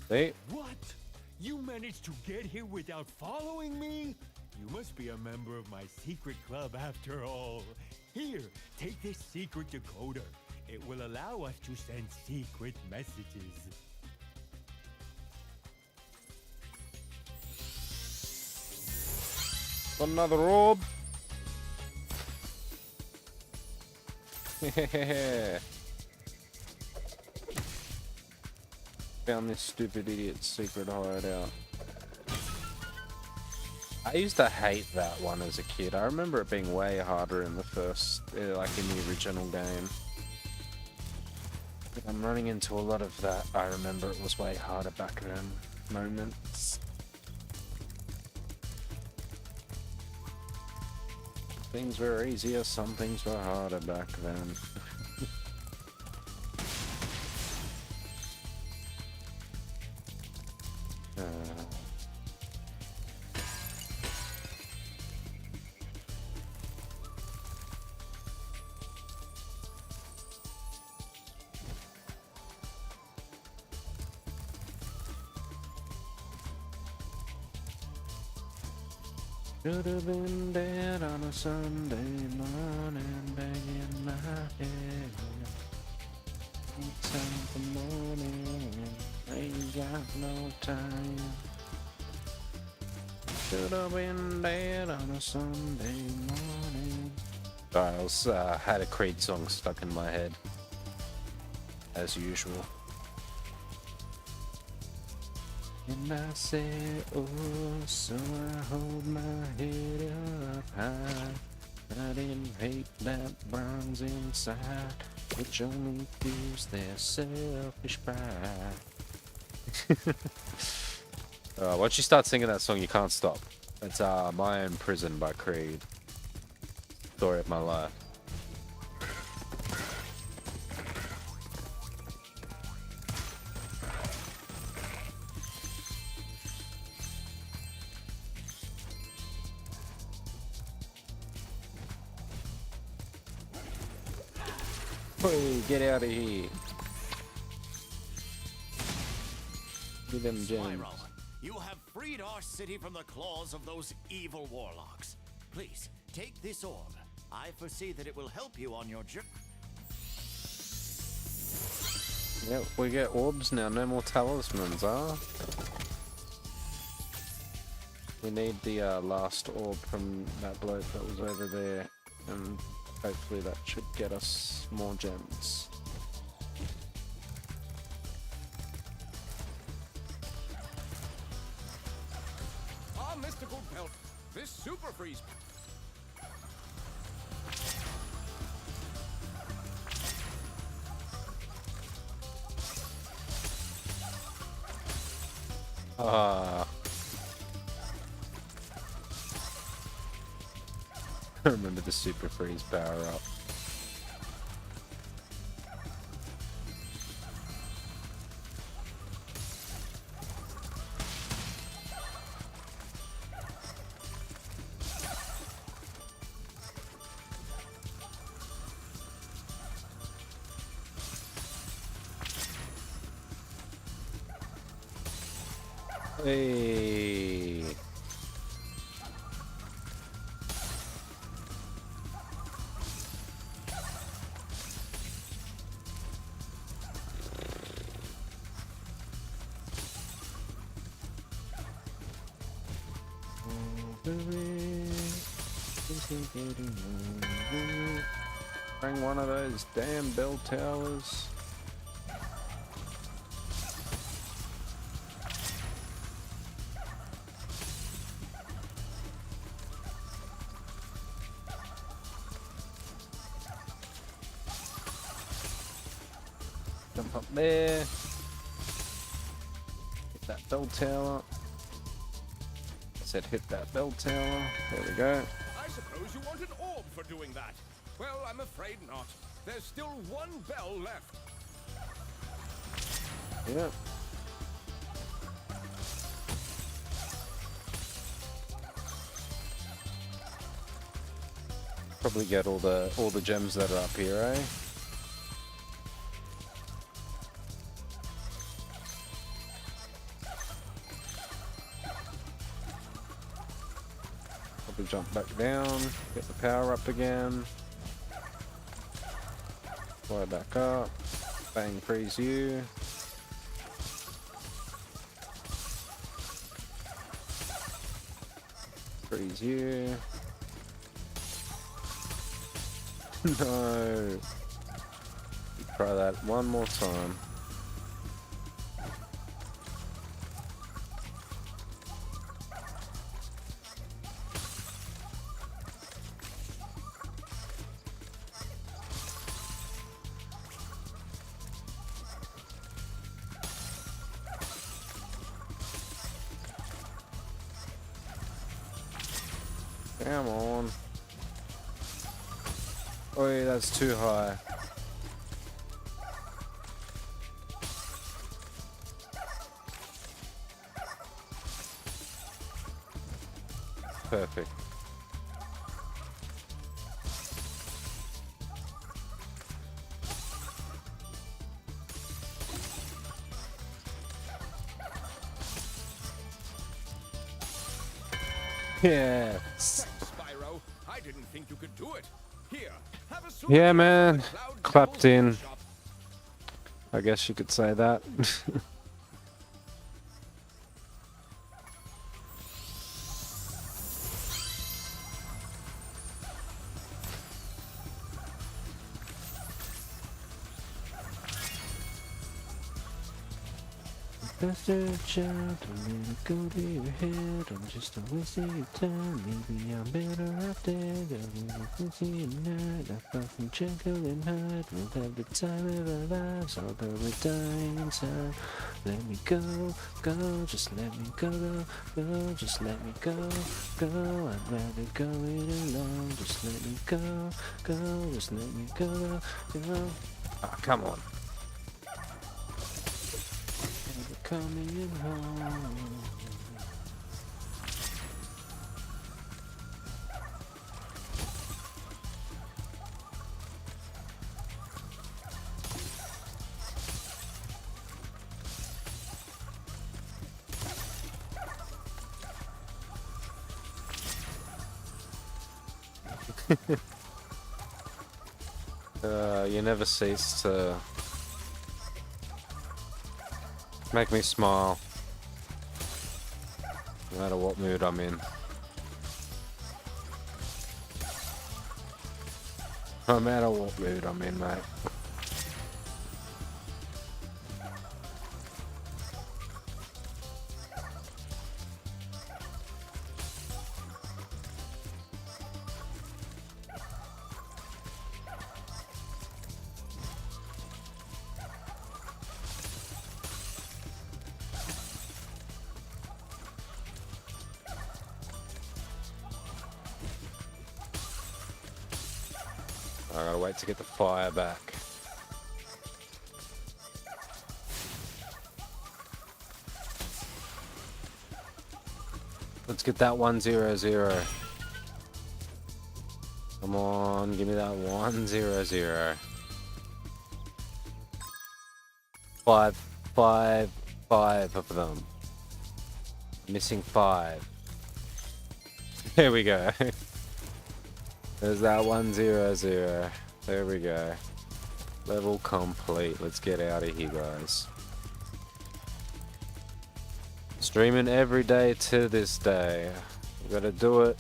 A: See?
E: What? You managed to get here without following me? You must be a member of my secret club after all. Here, take this secret decoder. It will allow us to send secret messages.
A: Another orb. Found this stupid idiot's secret hideout. I used to hate that one as a kid. I remember it being way harder in the first, like in the original game. I'm running into a lot of that. I remember it was way harder back then. Moments. Things were easier, some things were harder back then. Should have been dead on a Sunday morning, banging my head. It's time for morning, ain't got no time. Should have been dead on a Sunday morning. Sorry, I was, had a Creed song stuck in my head, as usual. And I said, oh, so I hold my head up high. I didn't hate that bronze inside, which only fuels their selfish pride. Once you start singing that song, you can't stop. It's My Own Prison by Creed. Story of my life. Hey, get out of here. Give them gems.
C: Spyro, you have freed our city from the claws of those evil warlocks. Please, take this orb. I foresee that it will help you on your journey.
A: Yep, we get orbs now, no more talismans, We need the last orb from that bloke that was over there, and hopefully that should get us more gems.
D: Our mystical belt. This super freeze.
A: I remember the super freeze power up. Hey. Bring one of those damn bell towers. Jump up there. Hit that bell tower. I said hit that bell tower. There we go.
D: I suppose you want an orb for doing that. Well, I'm afraid not. There's still one bell left.
A: Yep. Probably get all the gems that are up here, eh? Probably jump back down, get the power up again. Fly back up. Bang, freeze you. Freeze you. No. Try that one more time. Come on. Oh, yeah, that's too high. Perfect. Yeah.
D: Thanks, Spyro. I didn't think you could do it. Here, have a
A: Yeah,
D: souvenir from
A: man.
D: the Cloud
A: Clapped
D: Devil's
A: in.
D: shop.
A: I guess you could say that. Just a child, don't let it go to your head. I'm just a waste of your time. Maybe I'm better off dead. I will see you night. I felt from Jekyll and Hyde. We'll have the time of our lives, although we're dying inside. Let me go, go, just let me go, go, just let me go, go. I'd rather go it alone. Just let me go, go, just let me go, go. Oh, come on. Coming home. You never cease to make me smile, no matter what mood I'm in. No matter what mood I'm in, mate. I gotta wait to get the fire back. Let's get that 100. Come on, give me that 100. 5 of them. Missing 5. There we go. There's that 100. There we go. Level complete. Let's get out of here, guys. Streaming every day to this day. We gotta do it.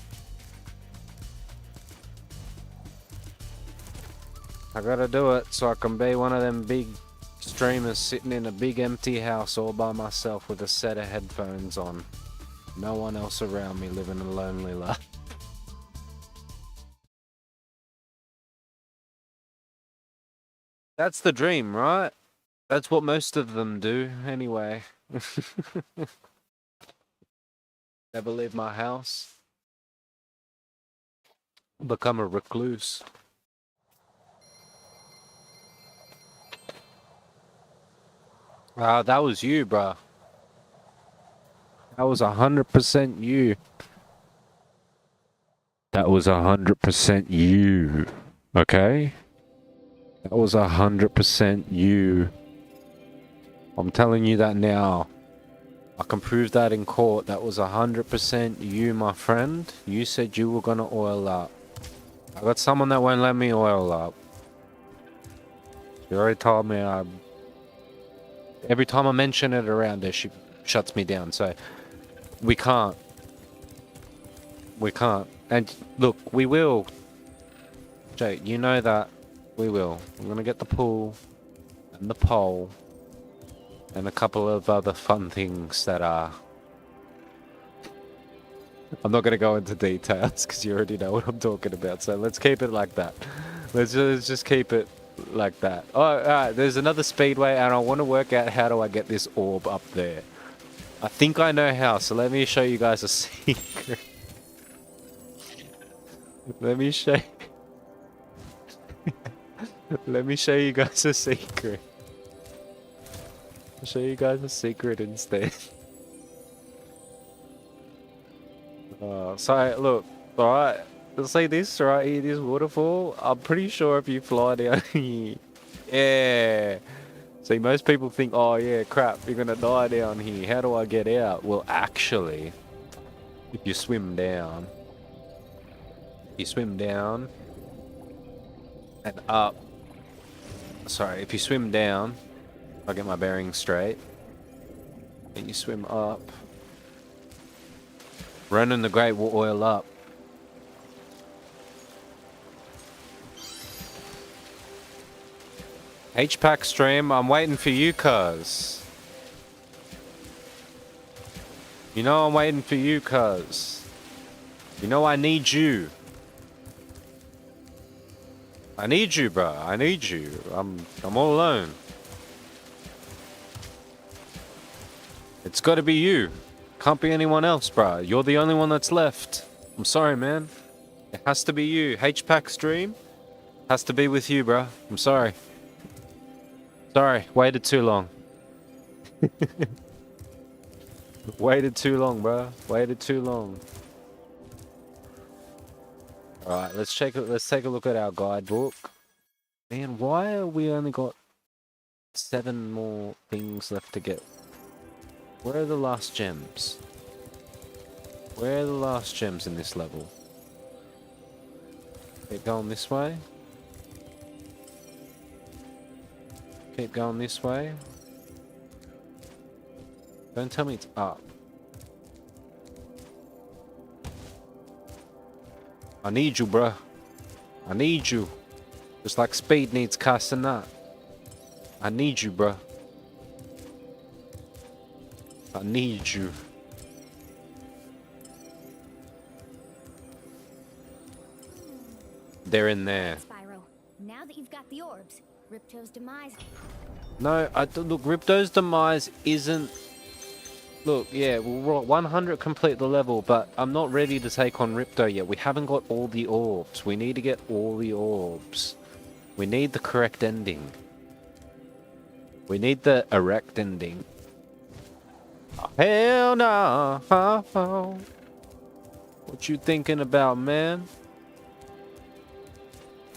A: I gotta do it so I can be one of them big streamers sitting in a big empty house all by myself with a set of headphones on. No one else around me, living a lonely life. That's the dream, right? That's what most of them do, anyway. Never leave my house. Become a recluse. Ah, that was you, bruh. That was 100% you. That was 100% you. Okay? That was 100% you. I'm telling you that now. I can prove that in court. That was 100% you, my friend. You said you were gonna oil up. I got someone that won't let me oil up. She already told me every time I mention it around her, she shuts me down. So we can't. We can't. And look, we will. Jake, you know that. We will. We're gonna get the pool and the pole and a couple of other fun things that are. I'm not gonna go into details because you already know what I'm talking about. So let's keep it like that. Let's just keep it like that. Oh, alright. There's another speedway, and I want to work out how do I get this orb up there. I think I know how. So let me show you guys a secret. Let me show. Let me show you guys a secret. I'll show you guys a secret instead. So look, alright. Let's say this right here, this waterfall. I'm pretty sure if you fly down here, yeah. See, most people think, oh yeah, crap, you're gonna die down here. How do I get out? Well, actually, if you swim down, and up. Sorry, if you swim down, I'll get my bearings straight. And you swim up, running the Great Oil up. H-Pack stream, I'm waiting for you, cuz. You know I'm waiting for you, cuz. You know I need you. I need you, bro. I need you. I'm all alone. It's gotta be you. Can't be anyone else, bro. You're the only one that's left. I'm sorry, man. It has to be you. H-Pack stream has to be with you, bro. I'm sorry. Sorry, waited too long. Waited too long, bro. Waited too long. All right, let's take a look at our guidebook. Man, why are we only got 7 more things left to get? Where are the last gems? Where are the last gems in this level? Keep going this way. Keep going this way. Don't tell me it's up. I need you, bruh. I need you. Just like speed needs castanat. I need you, bruh. I need you. They're in there.
F: Spyro, now that you've got the orbs, Ripto's demise.
A: No, look, Ripto's demise isn't. Look, yeah, we're 100 complete the level, but I'm not ready to take on Ripto yet. We haven't got all the orbs. We need to get all the orbs. We need the correct ending. We need the erect ending. Hell nah. What you thinking about, man?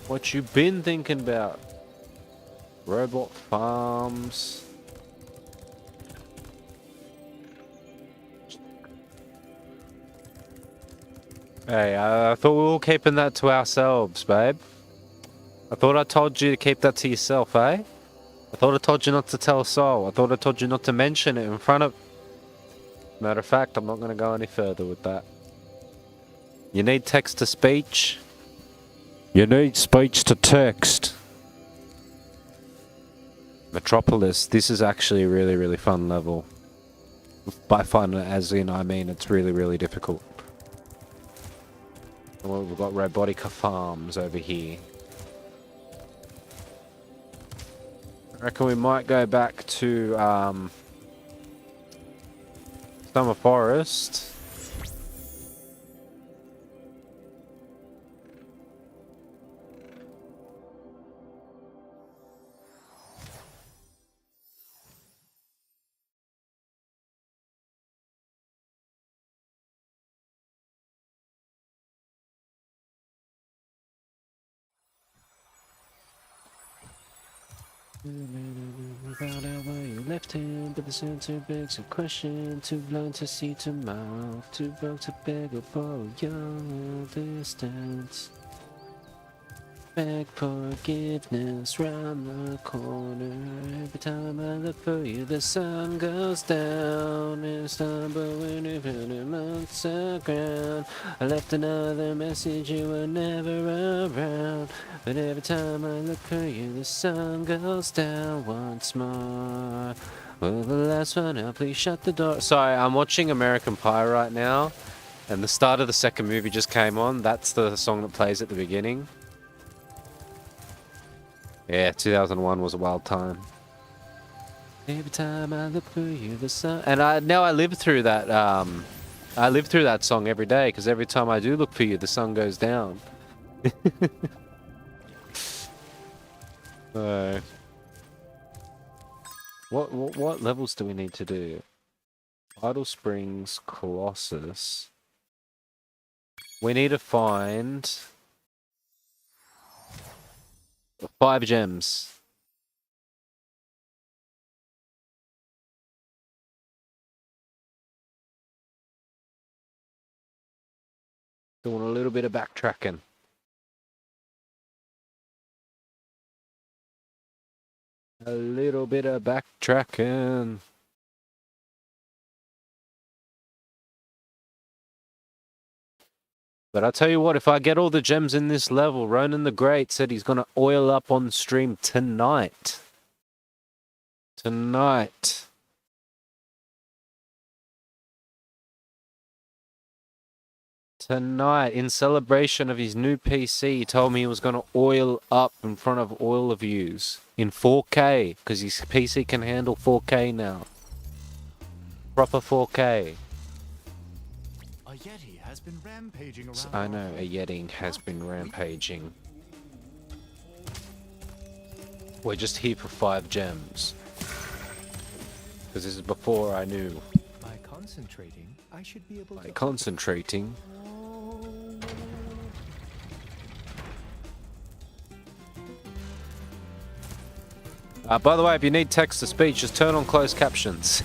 A: What you been thinking about? Robot farms. Hey, I thought we were keeping that to ourselves, babe. I thought I told you to keep that to yourself, eh? I thought I told you not to tell Soul. I thought I told you not to mention it in front of... Matter of fact, I'm not going to go any further with that. You need text to speech? You need speech to text. Metropolis, this is actually a really, really fun level. By fun, as in, I mean, it's really, really difficult. Well, we've got Robotica Farms over here. I reckon we might go back to Summer Forest. Left hand, but the center begs a question. Too blind to see tomorrow. Too broke to beg or borrow your distance. Beg forgiveness round the corner. Every time I look for you, the sun goes down. And stumble when you put him on the ground. I left another message, you were never around. But every time I look for you, the sun goes down once more. Well, the last one, now please shut the door. Sorry, I'm watching American Pie right now. And the start of the second movie just came on. That's the song that plays at the beginning. Yeah, 2001 was a wild time. Every time I look for you, the sun. And now I live through that. I live through that song every day because every time I do look for you, the sun goes down. So, what levels do we need to do? Idle Springs, Colossus. We need to find 5 gems. Doing a little bit of backtracking. A little bit of backtracking. But I tell you what, if I get all the gems in this level, Ronan the Great said he's going to oil up on stream tonight. Tonight. Tonight, in celebration of his new PC, he told me he was going to oil up in front of all of yous in 4K, because his PC can handle 4K now. Proper 4K.
E: A Yeti has been rampaging around.
A: I know, a Yeti has been rampaging. We're just here for 5 gems. Because this is before I knew.
E: By concentrating, I should be able
A: By
E: to...
A: concentrating. By the way, if you need text-to-speech, just turn on closed captions.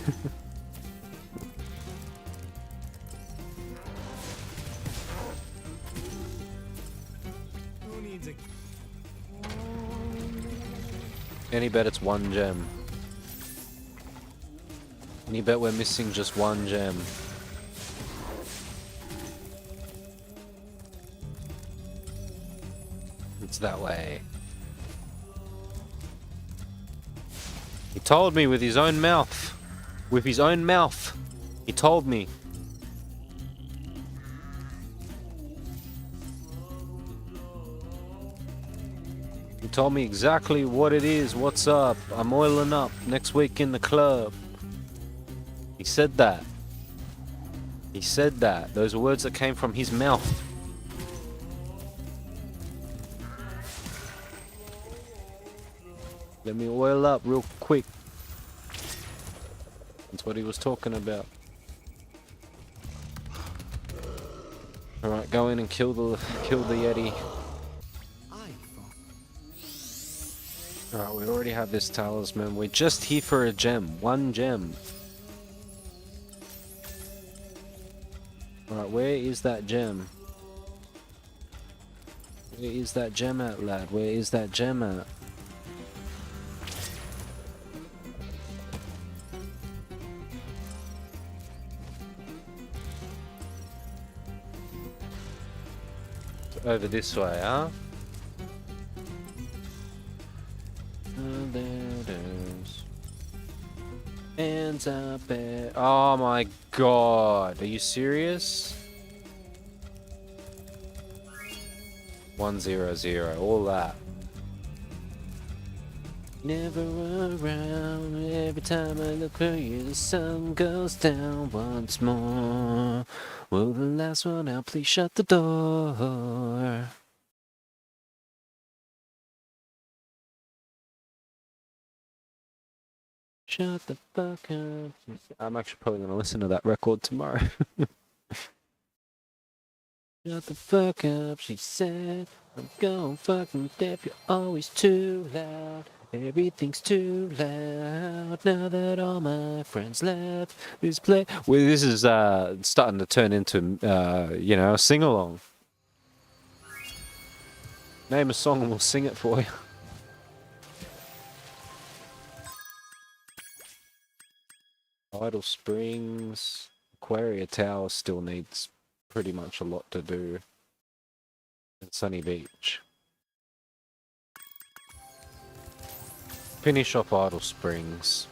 E: Who needs a...
A: Any bet it's 1 gem. Any bet we're missing just 1 gem. It's that way. He told me with his own mouth. With his own mouth. He told me. He told me exactly what it is, what's up. I'm oiling up next week in the club. He said that. He said that. Those are words that came from his mouth. Let me oil up real quick. That's what he was talking about. Alright, go in and kill the Yeti. Alright, we already have this talisman. We're just here for a gem. 1 gem. Alright, where is that gem? Where is that gem at, lad? Where is that gem at? Over this way, huh? Oh, there it is. Hands up there. Oh my god. Are you serious? 100, all that. Never around. Every time I look for you, the sun goes down once more. Will the last one out, please shut the door. Shut the fuck up. I'm actually probably going to listen to that record tomorrow. Shut the fuck up, she said. I'm going fucking deaf, you're always too loud. Everything's too loud now that all my friends left this place. Well, this is starting to turn into, you know, a sing-along. Name a song and we'll sing it for you. Idle Springs. Aquaria Tower still needs pretty much a lot to do. And Sunny Beach. Finish off Idle Springs.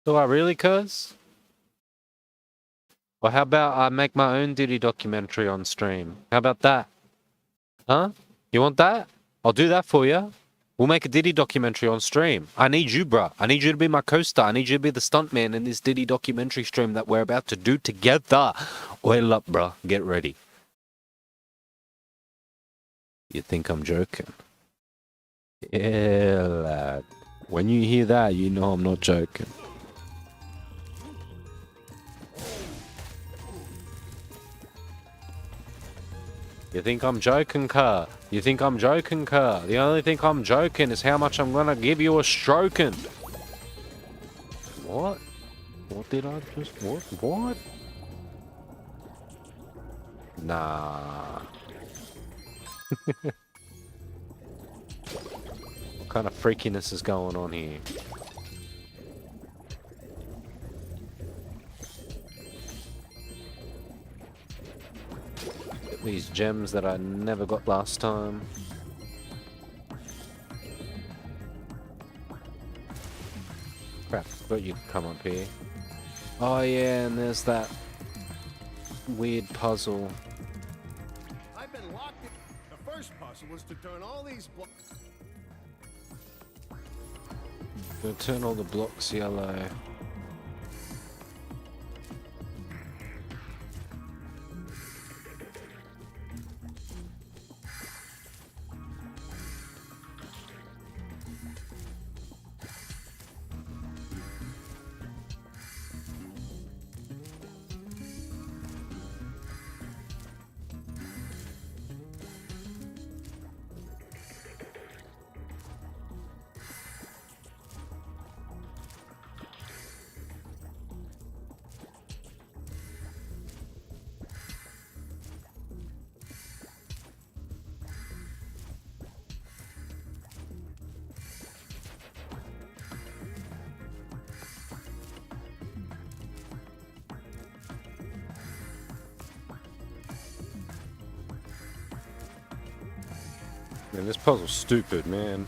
A: Do I really, cuz? Or how about I make my own Diddy documentary on stream? How about that? Huh? You want that? I'll do that for you. We'll make a Diddy documentary on stream. I need you, bruh. I need you to be my co-star. I need you to be the stuntman in this Diddy documentary stream that we're about to do together. Oil up, bruh. Get ready. You think I'm joking? Yeah, lad. When you hear that, you know I'm not joking. You think I'm joking, car? You think I'm joking, car? The only thing I'm joking is how much I'm gonna give you a stroking. What? What did I just... What? What? Nah. What kind of freakiness is going on here? These gems that I never got last time. Crap, thought you'd come up here. Oh yeah, and there's that weird puzzle.
B: I've been locked in. The first puzzle was to turn all these blocks.
A: Gonna turn all the blocks yellow. Man, this puzzle's stupid, man.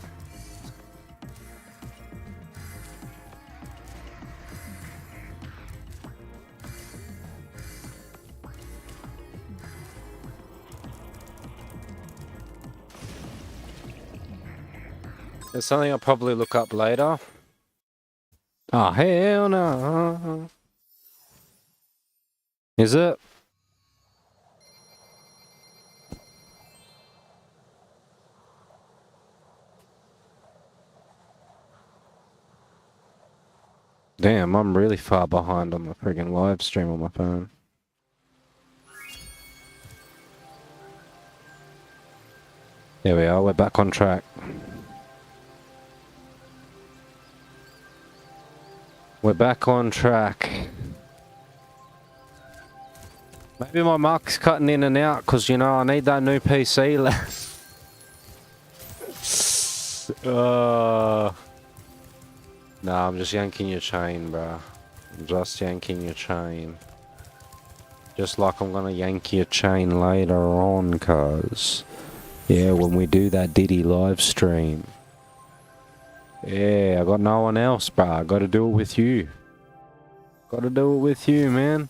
A: There's something I'll probably look up later. Oh, hell no. Is it? Damn, I'm really far behind on the friggin' live stream on my phone. There we are, we're back on track. We're back on track. Maybe my mic's cutting in and out because, you know, I need that new PC. Nah, I'm just yanking your chain, bruh. I'm just yanking your chain. Just like I'm gonna yank your chain later on, cuz. Yeah, when we do that Diddy live stream. Yeah, I got no one else, bruh. I gotta do it with you. Gotta do it with you, man.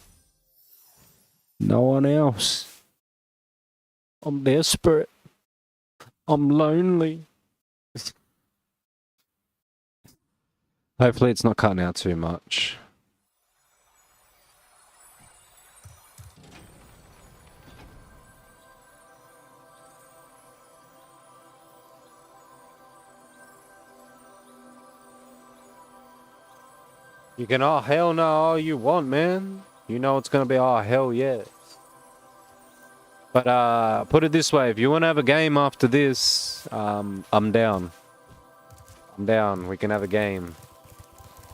A: No one else. I'm desperate. I'm lonely. Hopefully it's not cutting out too much. You can, oh hell no, all you want, man. You know it's gonna be, oh hell yeah. But put it this way, if you wanna have a game after this, I'm down. I'm down, we can have a game.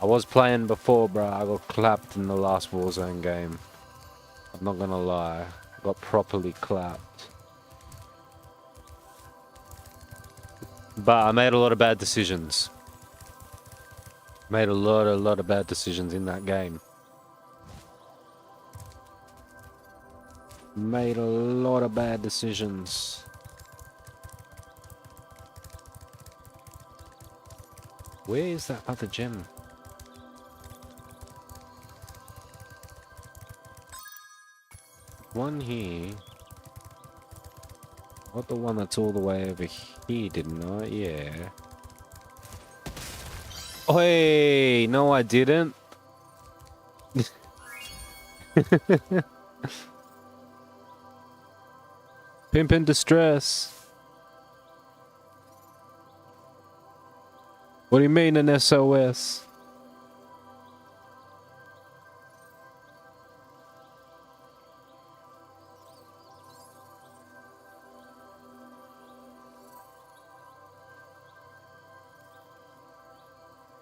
A: I was playing before, bro. I got clapped in the last Warzone game. I'm not gonna lie. I got properly clapped. But I made a lot of bad decisions. Made a lot of bad decisions in that game. Made a lot of bad decisions. Where is that other gem? One here. Not the one that's all the way over here, didn't I? Yeah. Oh, hey! No, I didn't. Pimp in distress. What do you mean an SOS?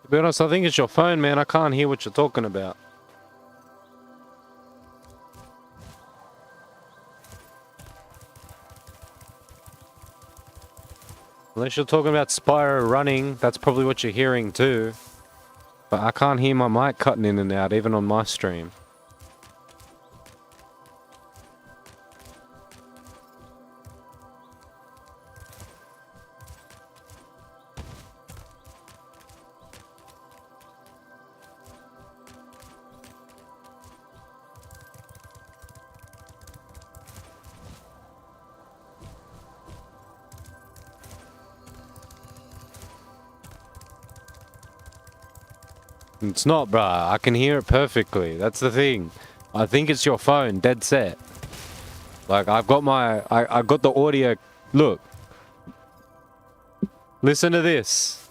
A: To be honest, I think it's your phone, man. I can't hear what you're talking about. Unless you're talking about Spyro running, that's probably what you're hearing too. But I can't hear my mic cutting in and out, even on my stream. It's not, bruh. I can hear it perfectly. That's the thing. I think it's your phone, dead set. Like, I've got my... I got the audio... Look. Listen to this.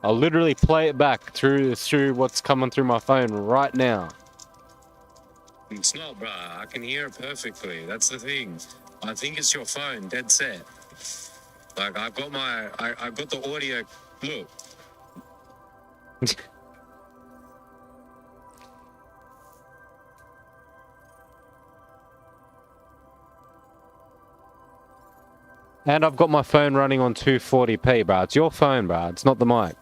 A: I'll literally play it back through what's coming through my phone right now. It's not, bruh. I can hear it perfectly. That's the thing. I think it's your phone, dead set. Like, I've got my... I got the audio... Look. And I've got my phone running on 240p, bro. It's your phone, bro. It's not the mic.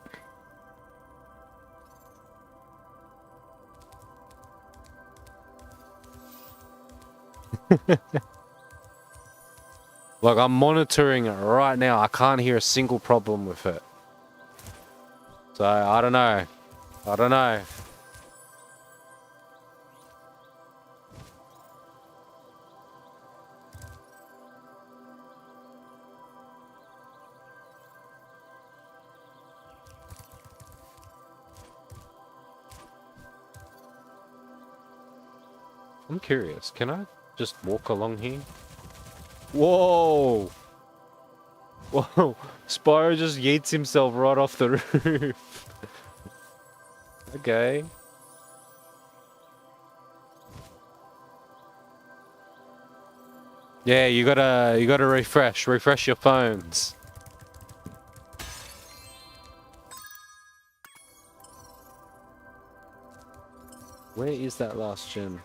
A: Look, I'm monitoring it right now. I can't hear a single problem with it. So, I don't know. I don't know. I'm curious. Can I just walk along here? Whoa! Whoa! Spyro just yeets himself right off the roof. Okay. Yeah, you gotta refresh your phones. Where is that last gem?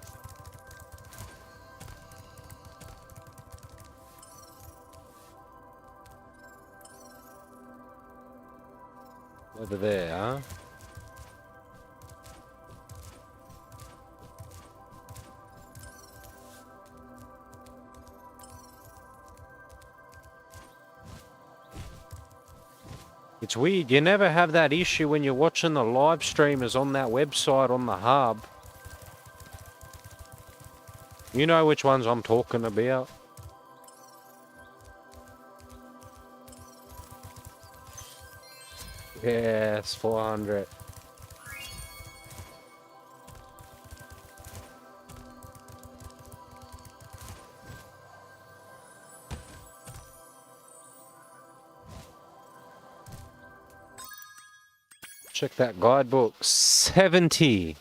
A: Over there, huh? It's weird, you never have that issue when you're watching the live streamers on that website on the hub. You know which ones I'm talking about. Yes, 400. Check that guidebook. 70.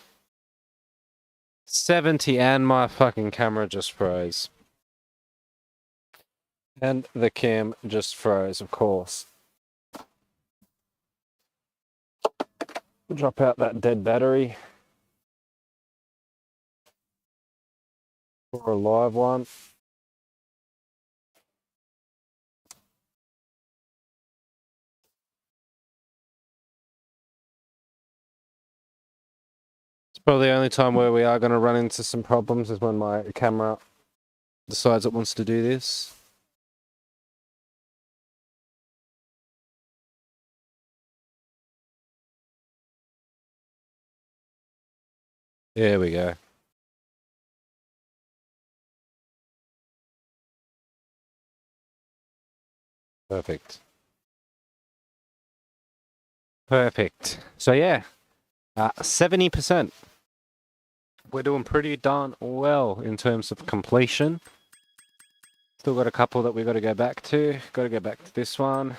A: 70, and my fucking camera just froze. And the cam just froze, of course. Drop out that dead battery for a live one. It's probably the only time where we are going to run into some problems is when my camera decides it wants to do this. There we go. Perfect. Perfect. So yeah, 70%. We're doing pretty darn well in terms of completion. Still got a couple that we got to go back to. Got to go back to this one.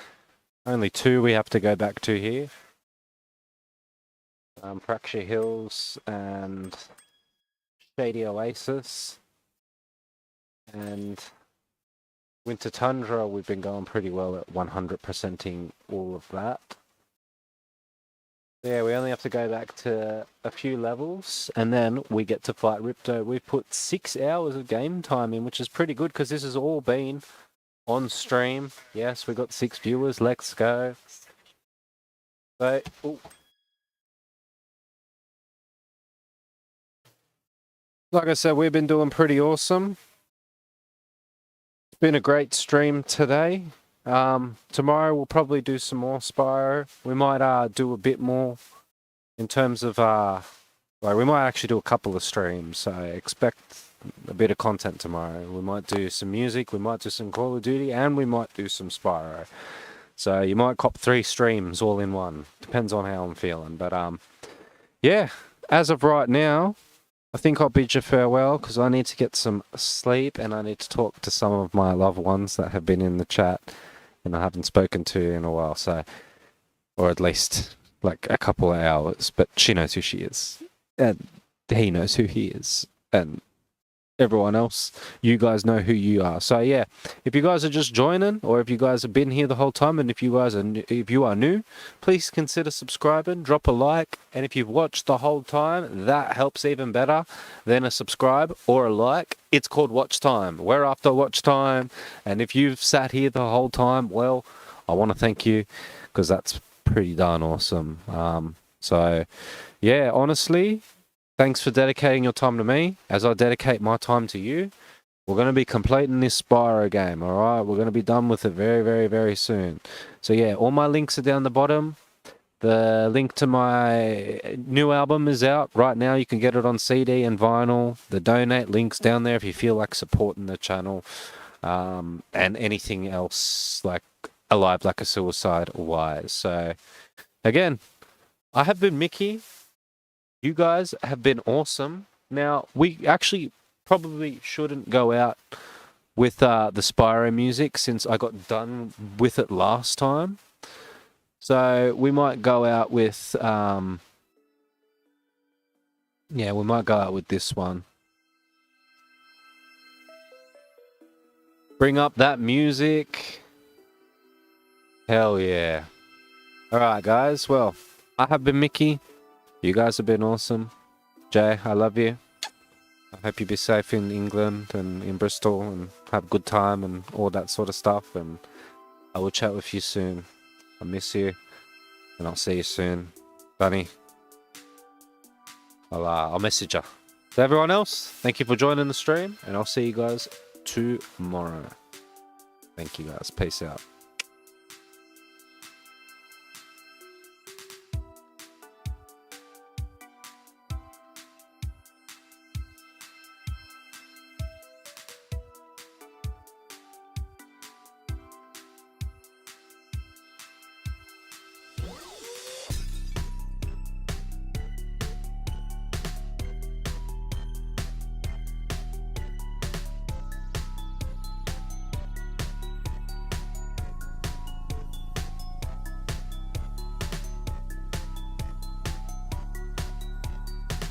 A: Only 2 we have to go back to here. Praxia Hills and Shady Oasis. And Winter Tundra, we've been going pretty well at 100%ing all of that. Yeah, we only have to go back to a few levels, and then we get to fight Ripto. We've put 6 hours of game time in, which is pretty good, because this has all been on stream. Yes, we got 6 viewers. Let's go. So, like I said, we've been doing pretty awesome. It's been a great stream today. Tomorrow we'll probably do some more Spyro. We might do a bit more in terms of well, we might actually do a couple of streams, so expect a bit of content tomorrow. We might do some music, we might do some Call of Duty, and we might do some Spyro. So you might cop 3 streams all in one. Depends on how I'm feeling. But yeah, as of right now, I think I'll bid you farewell because I need to get some sleep and I need to talk to some of my loved ones that have been in the chat and I haven't spoken to in a while, so, or at least like a couple of hours, but she knows who she is and he knows who he is and everyone else, you guys know who you are. So yeah, if you guys are just joining or if you guys have been here the whole time and if you guys are if you are new, please consider subscribing, drop a like, and if you've watched the whole time, that helps even better than a subscribe or a like. It's called watch time. We're after watch time, and if you've sat here the whole time, well, I want to thank you because that's pretty darn awesome. So yeah, honestly, thanks for dedicating your time to me as I dedicate my time to you. We're going to be completing this Spyro game, all right? We're going to be done with it very, very, very soon. So yeah, all my links are down the bottom. The link to my new album is out right now. You can get it on CD and vinyl. The donate link's down there if you feel like supporting the channel. And anything else like Alive Like a Suicide wise. So again, I have been Mickey. You guys have been awesome. Now, we actually probably shouldn't go out with the Spyro music since I got done with it last time. So we might go out with, yeah, we might go out with this one. Bring up that music. Hell yeah. Alright, guys. Well, I have been Mickey. You guys have been awesome. Jay, I love you. I hope you be safe in England and in Bristol and have a good time and all that sort of stuff. And I will chat with you soon. I miss you. And I'll see you soon. Bunny, I'll message you. To everyone else, thank you for joining the stream. And I'll see you guys tomorrow. Thank you guys. Peace out.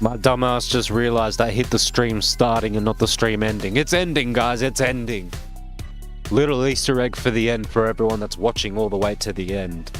A: My dumbass just realized I hit the stream starting and not the stream ending. It's ending, guys. It's ending. Little Easter egg for the end for everyone that's watching all the way to the end.